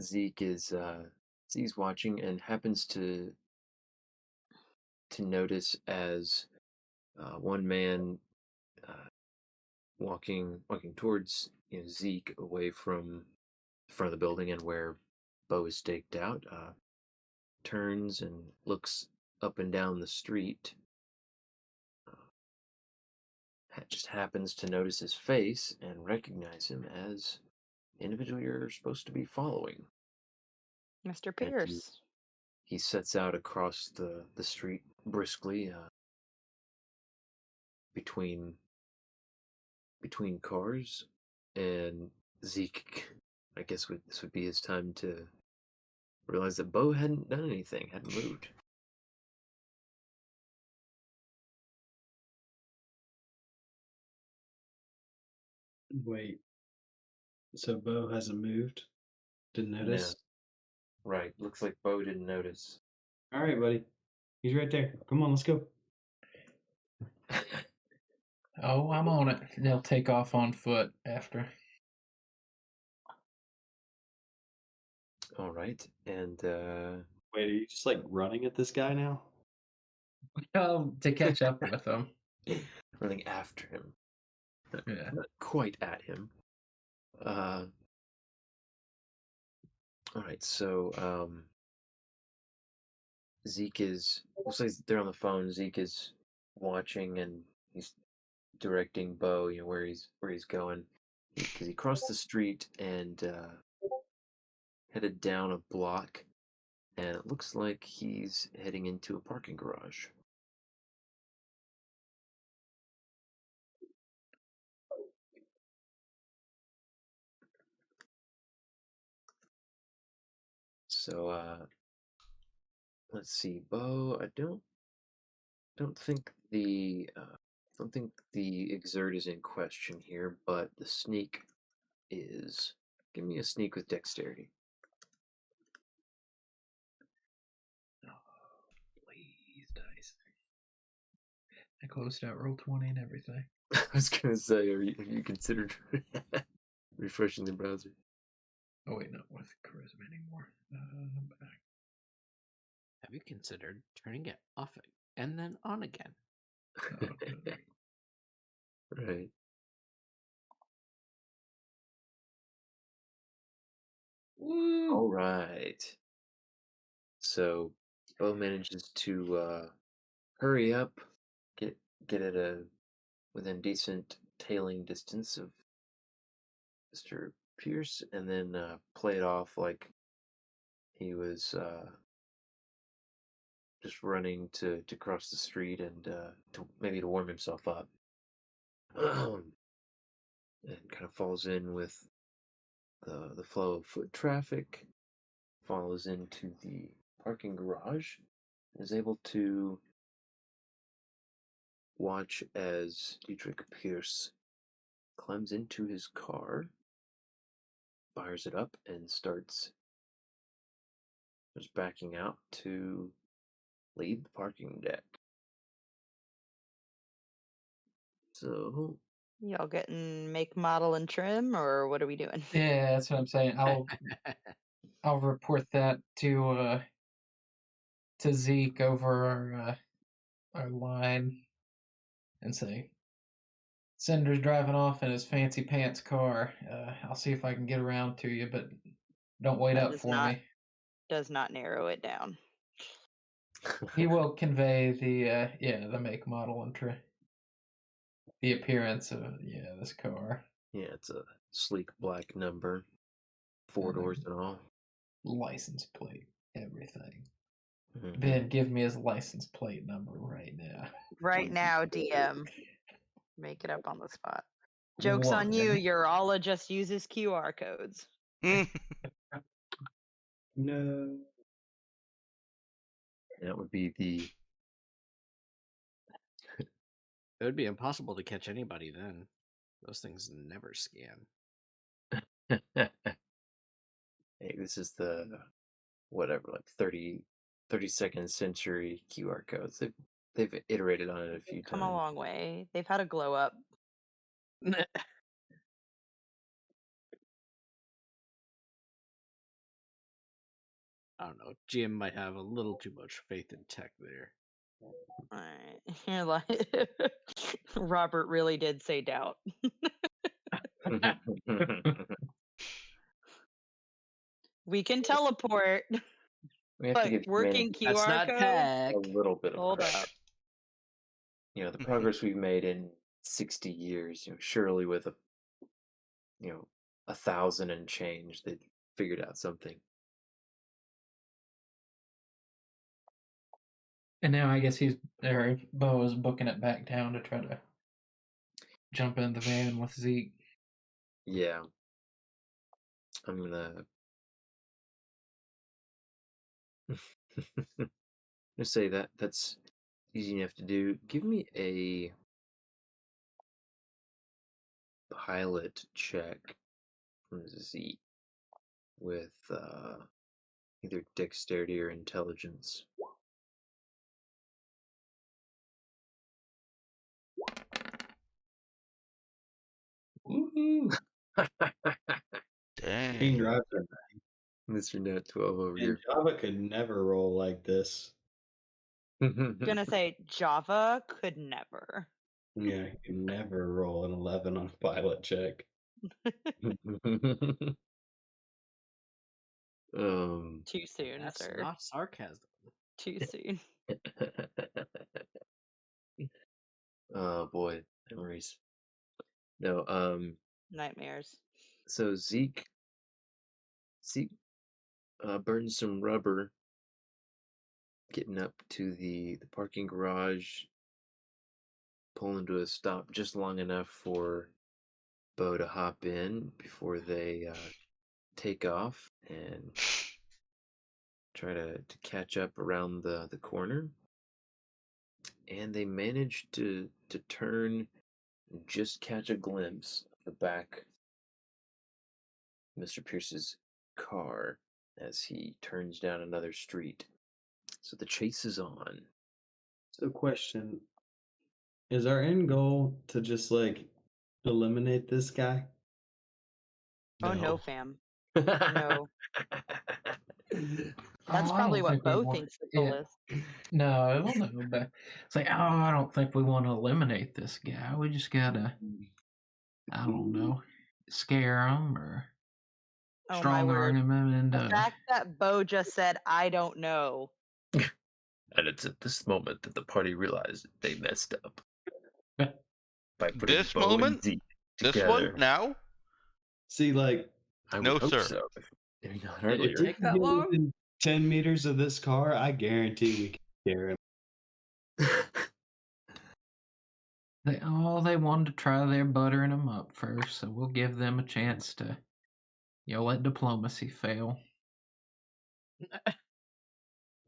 Zeke is Zeke's watching and happens to notice as one man uh, walking towards Zeke away from the front of the building and where Bo is staked out, turns and looks up and down the street. Just happens to notice his face and recognize him as the individual you're supposed to be following. Mr. And Pierce. he sets out across the street briskly, between cars, and Zeke, I guess this would be his time to realize that Bo hadn't done anything, hadn't moved. Wait, so Bo hasn't moved? Didn't No, notice? right. Looks like Bo didn't notice. All right, buddy. He's right there. Come on, let's go. Oh, I'm on it. They'll take off on foot after. All right, and Wait, are you just like running at this guy now? To catch up with them. running after him. Yeah. Not quite at him. All right, so Zeke is. Looks like they're on the phone. Zeke is watching and he's directing Bo, where he's going, because he crossed the street and headed down a block, and it looks like he's heading into a parking garage. So let's see, Bo. I don't think the exert is in question here, but the sneak is. Give me a sneak with dexterity. Please, dice. I closed out roll 20 and everything. I was gonna say, have you considered refreshing the browser? Oh wait, not with charisma anymore. Back. Have you considered turning it off and then on again? Right. Woo! All right. So Bo manages to hurry up, get at within decent tailing distance of Mr. Pierce, and then play it off like he was just running to cross the street and maybe to warm himself up. And kind of falls in with the flow of foot traffic, follows into the parking garage, and is able to watch as Dietrich Pierce climbs into his car, fires it up, and starts backing out to leave the parking deck. So Y'all getting make, model, and trim, or what are we doing? Yeah, that's what I'm saying. I'll report that to Zeke over our line and say Sender's driving off in his fancy pants car. I'll see if I can get around to you, but don't wait That up for me. does not narrow it down. He will convey the make, model, and the appearance of this car. Yeah, it's a sleek black number, 4 doors and all. License plate, everything. Mhm. Ben, give me his license plate number right now. Right now, DM. Make it up on the spot. Joke's on you, One. your Allah just uses QR codes. No. That would be the. It would be impossible to catch anybody then. Those things never scan. Hey, this is the whatever, like 32nd century QR codes. They've iterated on it a few Come a times. long way. They've had a glow up I don't know. Jim might have a little too much faith in tech there. Alright. You're like Robert really did say doubt. We can teleport, We have to but give working humanity That's QR not code. tech. a little bit of Hold credit. up. You know, the progress we've made in 60 years, you know, surely with 1,000 and change, they'd figured out something. And now I guess Bo is booking it back down to try to jump in the van with Zeke. Yeah. I'm gonna just say that's easy enough to do. Give me a pilot check from Zeke with either dexterity or intelligence. Woohoo! King Dang. drives are Mr. Net 12 over and here. Java could never roll like this. Gonna say Java could never. Yeah, he can never roll an 11 on a pilot check. Too soon, That's sir. not sarcasm. Too soon. Oh boy, memories. No, Nightmares. so Zeke burns some rubber getting up to the parking garage, pulling to a stop just long enough for Bo to hop in before they take off and try to catch up around the corner. And they manage to turn and just catch a glimpse of the back of Mr. Pierce's car as he turns down another street. So the chase is on. So, question: is our end goal to just like eliminate this guy? Oh no, fam. No. That's I probably don't what think we Bo want- thinks the goal yeah. is. No, well, no, but it's like, I don't think we want to eliminate this guy. We just gotta, I don't know, scare him or Oh my strong word. arm him into. The fact that Bo just said, I don't know. And it's at this moment that the party realized they messed up by putting This Bo moment? and Zeke This together. one now? See, like, I would No, hope sir. so. If not if earlier. we Take can that get long? within 10 meters of this car, I guarantee we can scare him. They wanted to try their buttering him up first, so we'll give them a chance to, let diplomacy fail.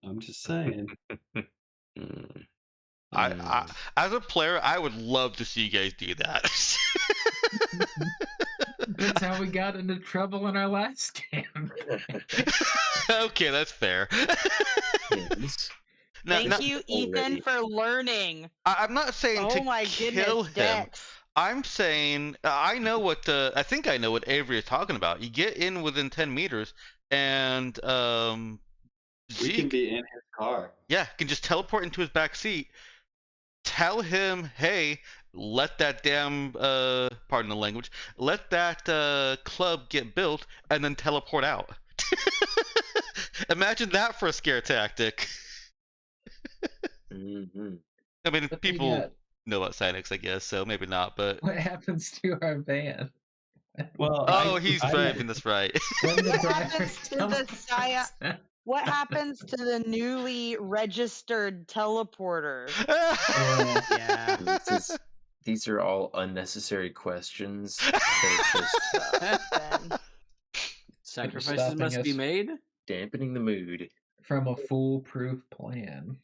I'm just saying. Mm. I as a player, I would love to see you guys do that. That's how we got into trouble in our last game. Okay, that's fair. Yes. Now, Thank now, you, already- Ethan, for learning. I'm not saying Oh to my kill goodness, him. Dex. I'm saying I know what I think I know what Avery is talking about. You get in within 10 meters, and We can Zeke, be in his car. yeah, can just teleport into his back seat. Tell him, hey, let that damn pardon the language, let that club get built, and then teleport out. Imagine that for a scare tactic. Mhm. I mean, But they people got- know about Cynics, I guess, so maybe not. But What happens to our van? Well, oh, he's I- driving this right. When the What driver happens to the teleports Saya- out? What happens to the newly registered teleporter? Yeah. These are all unnecessary questions. They're just Ben. Sacrifices stopping must be us. made. dampening the mood. From a foolproof plan.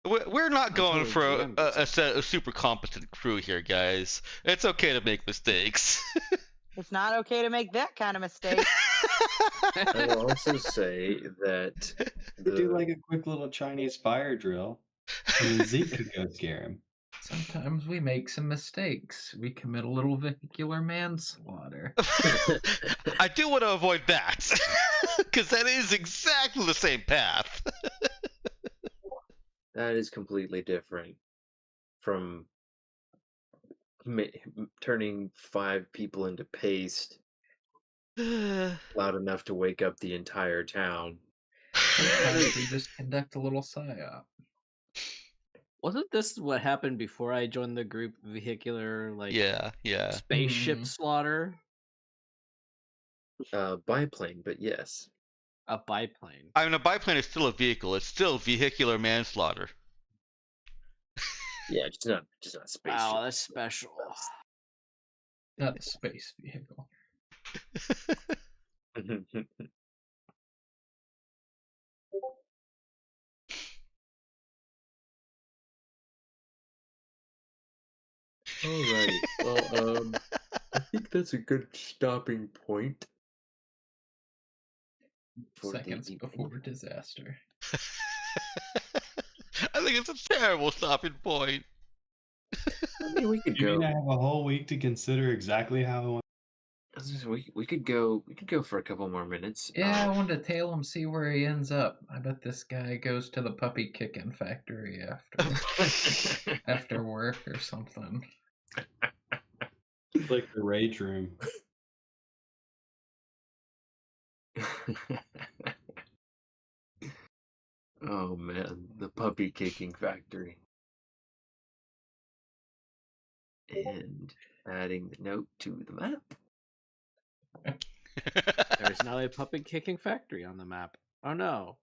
We're not going Until for the GM gets a super competent crew here, guys. It's okay to make mistakes. It's not okay to make that kind of mistake. I will also say that we do like a quick little Chinese fire drill, and then Zeke could go scare him. Sometimes we make some mistakes. We commit a little vehicular manslaughter. I do want to avoid that because that is exactly the same path. That is completely different from turning 5 people into paste loud enough to wake up the entire town. Sometimes we just conduct a little psyop. Wasn't this what happened before I joined the group? Vehicular, like yeah. spaceship Mhm. slaughter, Biplane, but yes. a biplane. I mean, a biplane is still a vehicle. It's still vehicular manslaughter. Yeah, just not spaceship. Wow, that's special. Not a space vehicle. Alrighty. Well, I think that's a good stopping point for Seconds the before disaster. I think it's a terrible stopping point. I mean, we could You mean go. I have a whole week to consider exactly how I want? We could go for a couple more minutes. Yeah, I wanted to tail him, see where he ends up. I bet this guy goes to the puppy kicking factory after work or something. It's like the rage room. Oh man, the puppy kicking factory. And adding the note to the map. There's now a puppy kicking factory on the map. Oh no.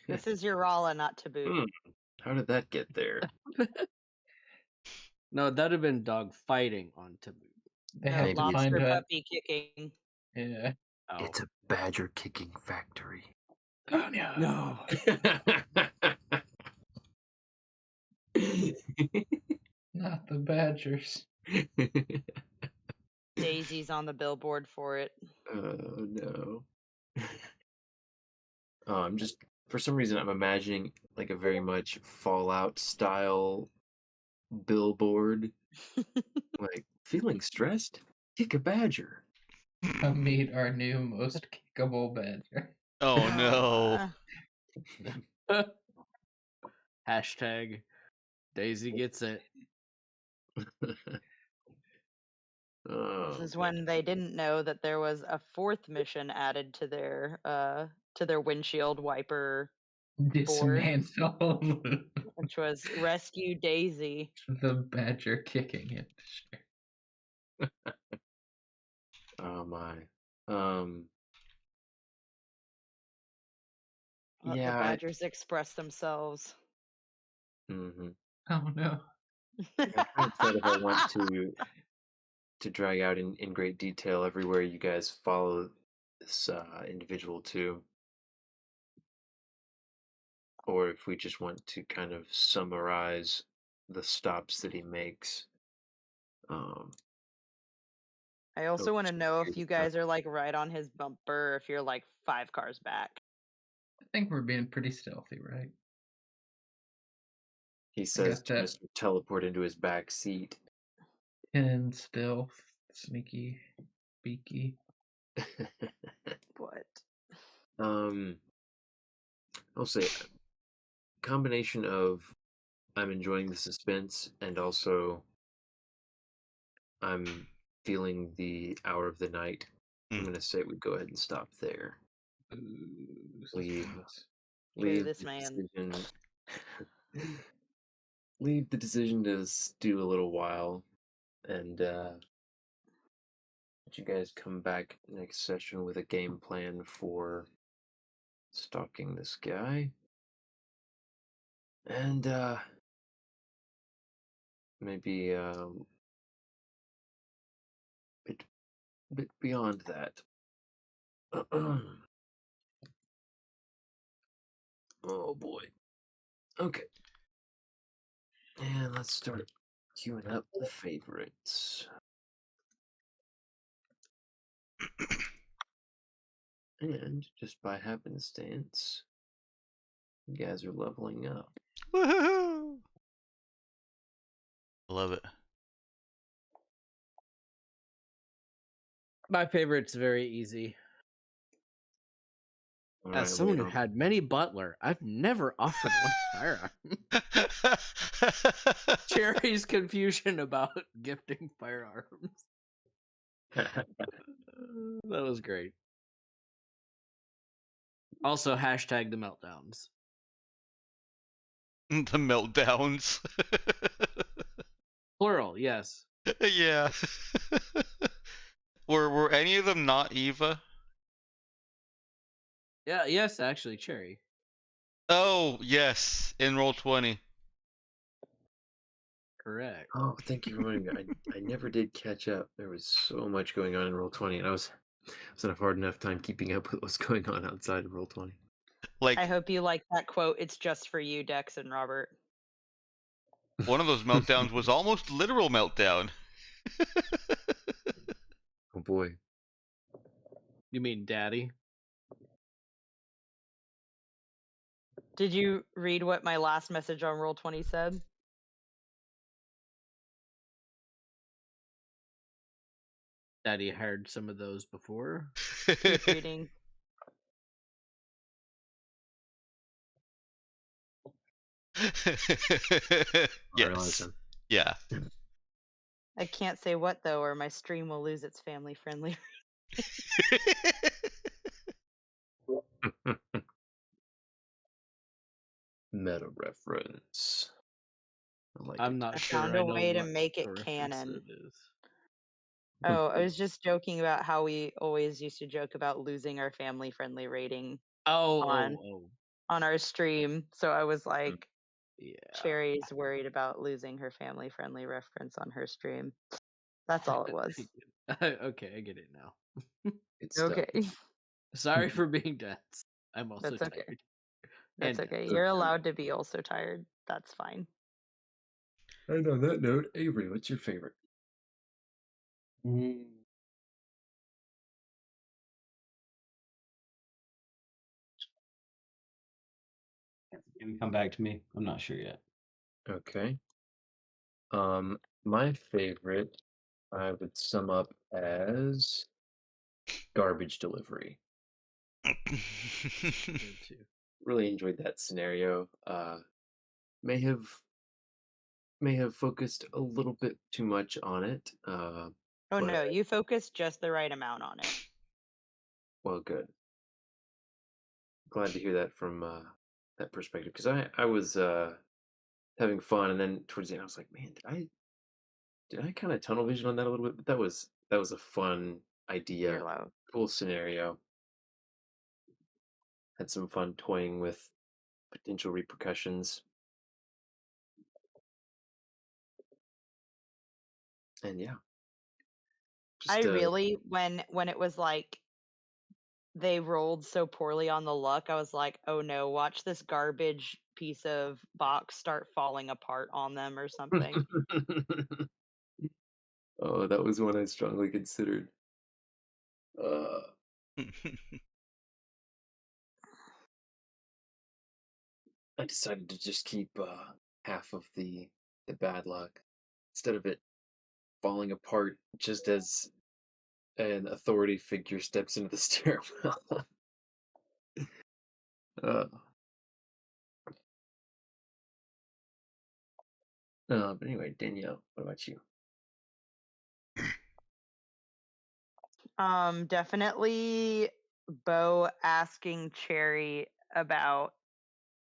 This is Urala, not Taboo. How did that get there? No, that'd have been dog fighting on Taboo. They No, have to find lobster a. puppy kicking. Yeah. Oh. It's a badger kicking factory. Oh no. No. Not the Badgers. Daisy's on the billboard for it. Oh no. I'm just, for some reason, I'm imagining like a very much Fallout style billboard. Like, feeling stressed? Kick a badger. Come meet our new most kickable badger. Oh no. Hashtag Daisy gets it. Oh, This is when they didn't know that there was a 4th mission added to their windshield wiper, Dismantle which was rescue Daisy. the badger kicking industry. oh my. Let Yeah. the Badgers express themselves. Mhm. Oh no. I'm trying to decide if I want to drag out in great detail everywhere you guys follow this individual to, or if we just want to kind of summarize the stops that he makes. I also want to know if just you guys are like right on his bumper, or if you're like 5 cars back. I think we're being pretty stealthy, right? He says got to that. Mr. Teleport into his back seat. And stealth, sneaky, beaky. What? I'll say a combination of I'm enjoying the suspense and also I'm feeling the hour of the night. I'm gonna say we go ahead and stop there. Leave this the man. decision. Leave the decision to stew a little while, and let you guys come back next session with a game plan for stalking this guy, and maybe bit beyond that. Oh boy. Okay. And let's start queuing up the favorites. And just by happenstance, you guys are leveling up. Woohoo! I love it. My favorite's very easy. All As right, someone wait who on. had many butler, I've never offered one firearm. Cherry's confusion about gifting firearms. That was great. Also, hashtag the meltdowns. The meltdowns. Plural, yes. Yeah. Were any of them not Eva? Yeah, yes, actually, Cherry. Oh, yes, in Roll20. Correct. Oh, thank you for reminding me. I never did catch up. There was so much going on in Roll20, and I was having a hard enough time keeping up with what's going on outside of Roll20. Like, I hope you like that quote. It's just for you, Dex and Robert. one of those meltdowns was almost literal meltdown. Oh boy. You mean Daddy? Did you read what my last message on Roll20 said? Daddy heard some of those before. Keep reading. Alright, Yes. listen. Yeah. I can't say what though, or my stream will lose its family friendly. Meta reference. I like I'm it. not I sure found I a know way to what make it reference canon. it is. Oh, I was just joking about how we always used to joke about losing our family friendly rating on our stream. So I was like, yeah. Cherry's worried about losing her family friendly reference on her stream. That's all it was. Okay, I get it now. Good stuff. Okay. Sorry for being dense. I'm also That's okay. tired. That's And okay. dense. You're allowed to be also tired. That's fine. And on that note, Avery, what's your favorite? Maybe come back to me. I'm not sure yet. Okay. My favorite I would sum up as garbage delivery. Really enjoyed that scenario. May have focused a little bit too much on it. Oh but, no, you focused just the right amount on it. Well, good. Glad to hear that from that perspective, because I was having fun, and then towards the end I was like, man, did I kind of tunnel vision on that a little bit? But that was a fun idea, You're loud. cool scenario. Had some fun toying with potential repercussions. And yeah. I really when it was like they rolled so poorly on the luck, I was like, oh no, watch this garbage piece of box start falling apart on them or something. Oh, that was one I strongly considered. I decided to just keep half of the bad luck instead of it falling apart just as an authority figure steps into the stairwell. But anyway, Danielle, what about you? Definitely Bo asking Cherry about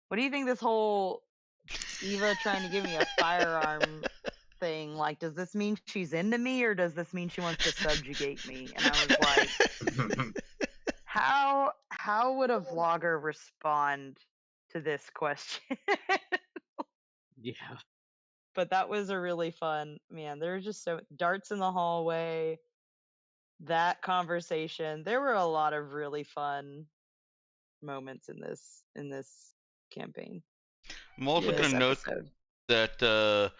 what do you think this whole Eva trying to give me a firearm thing, like, does this mean she's into me or does this mean she wants to subjugate me? And I was like, how would a vlogger respond to this question? Yeah. But that was a really fun, man, there were just so darts in the hallway, that conversation. There were a lot of really fun moments in this campaign. I'm also this gonna note episode. that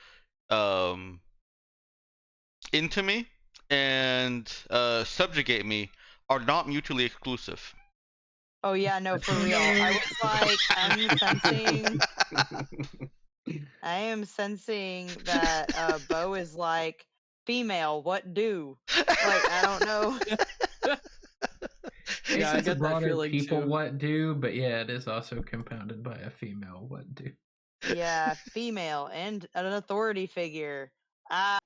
into me and subjugate me are not mutually exclusive. Oh yeah, no, for real. I was like, I am sensing that Bo is like, female, what do? Like, I don't know. It Yeah, I says a get that broader feeling people too. what do, but yeah, it is also compounded by a female what do. Yeah, female and an authority figure. Ah.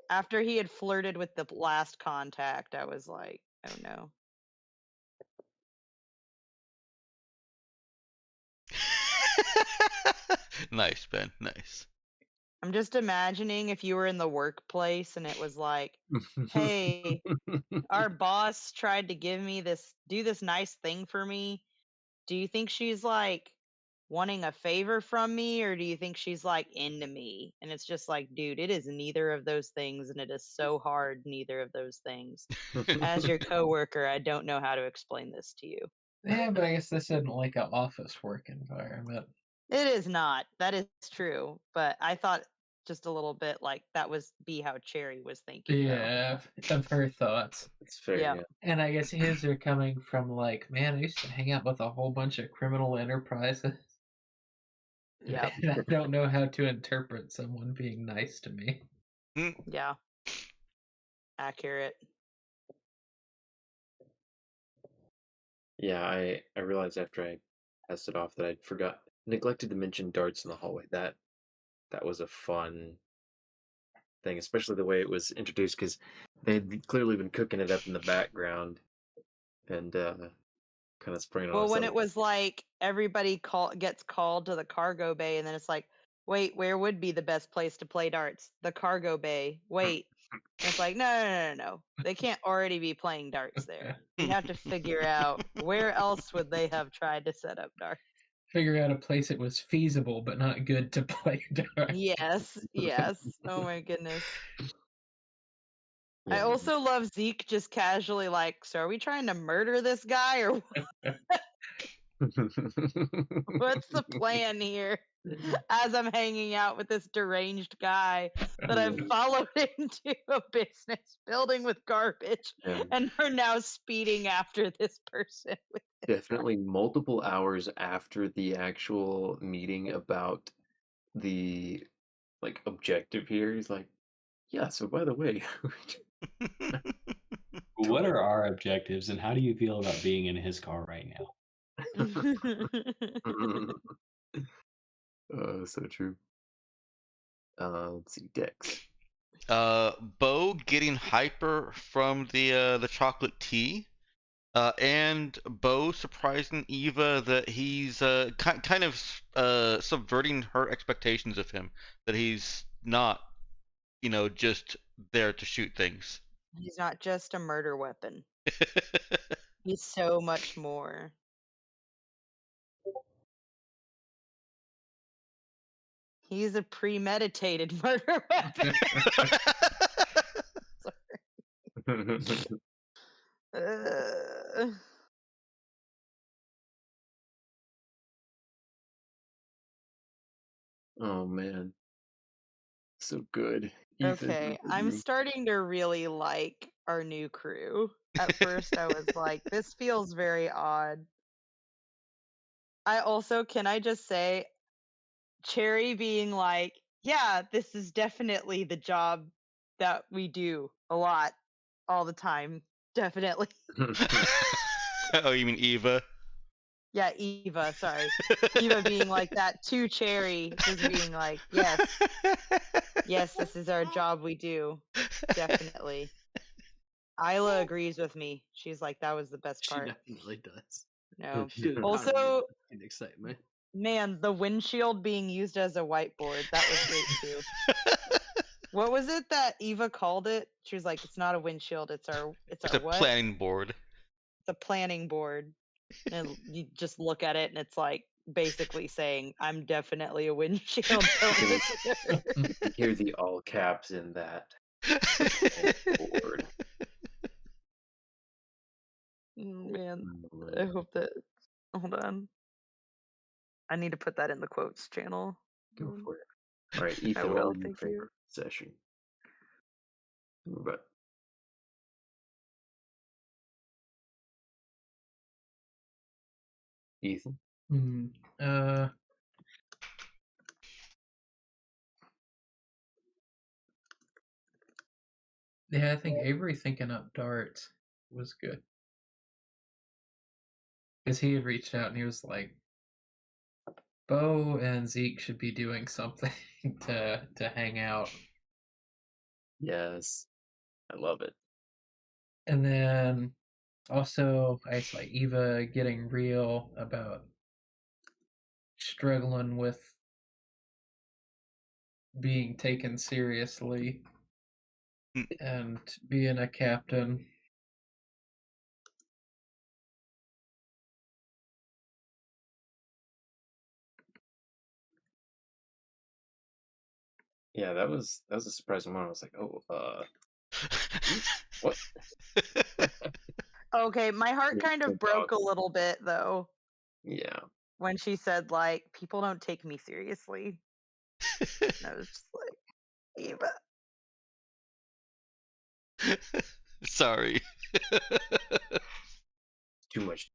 After he had flirted with the last contact, I was like, oh no. Nice, Ben. Nice. I'm just imagining if you were in the workplace and it was like, hey, our boss tried to do this nice thing for me. Do you think she's like wanting a favor from me, or do you think she's like into me? And it's just like, dude, it is neither of those things, and it is so hard, neither of those things. As your coworker, I don't know how to explain this to you. Yeah, but I guess this isn't like an office work environment. It is not. That is true. But I thought just a little bit like that was be how Cherry was thinking. Though. Yeah, of her thoughts. It's fair. Yeah. Yeah. And I guess his are coming from like, man, I used to hang out with a whole bunch of criminal enterprises. Yeah. And I don't know how to interpret someone being nice to me. Yeah. Accurate. Yeah, I realized after I passed it off that I'd neglected to mention darts in the hallway. That was a fun thing, especially the way it was introduced, because they'd clearly been cooking it up in the background and kind of springing on Well, us. when it was like everybody gets called to the cargo bay, and then it's like, wait, where would be the best place to play darts? The cargo bay. Wait. And it's like, no. They can't already be playing darts there. We have to figure out where else would they have tried to set up darts. Figure out a place it was feasible but not good to play darts. Yes. Oh my goodness. I Yeah. also love Zeke just casually like, so are we trying to murder this guy or what's the plan here? As I'm hanging out with this deranged guy that I've followed into a business building with garbage, Yeah. and we're now speeding after this person. Definitely multiple hours after the actual meeting about the like objective here. He's like, yeah, so by the way, What are our objectives, and how do you feel about being in his car right now? so true. Let's see, Dex. Bo getting hyper from the chocolate tea, and Bo surprising Eva that he's kind of subverting her expectations of him, that he's not, just there to shoot things. He's not just a murder weapon. He's so much more. He's a premeditated murder weapon. Oh man, so good. Ethan, Okay, I'm starting to really like our new crew. At first, I was like, this feels very odd. Can I just say, Cherry being like, yeah, this is definitely the job that we do a lot, all the time. Definitely. Oh, you mean Eva? Yeah, Eva, sorry. Eva being like that to Cherry, just being like, yes, this is our job we do. Definitely. Isla agrees with me. She's like, that was the best She part. definitely does. No. She does not Also, get excitement. man, the windshield being used as a whiteboard, that was great too. What was it that Eva called it? She was like, it's not a windshield, it's our It's a what? planning board. It's a planning board. And you just look at it and it's like basically saying, I'm definitely a windshield. You hear the all caps in that board. Man, I hope that. Hold on. I need to put that in the quotes channel. Go for it. All right, Ethan, will, what was your thank you. favorite session? But Ethan? Hmm. Yeah, I think Avery thinking up darts was good. Because he had reached out and he was like, Bo and Zeke should be doing something to hang out. Yes. I love it. And then also I saw Eva getting real about struggling with being taken seriously Mm. and being a captain. Yeah, that was a surprising moment. I was like, oh, what? Okay, my heart Yeah, kind so of broke dog. a little bit though Yeah. when she said like people don't take me seriously. And I was just like, Eva. Sorry. Too much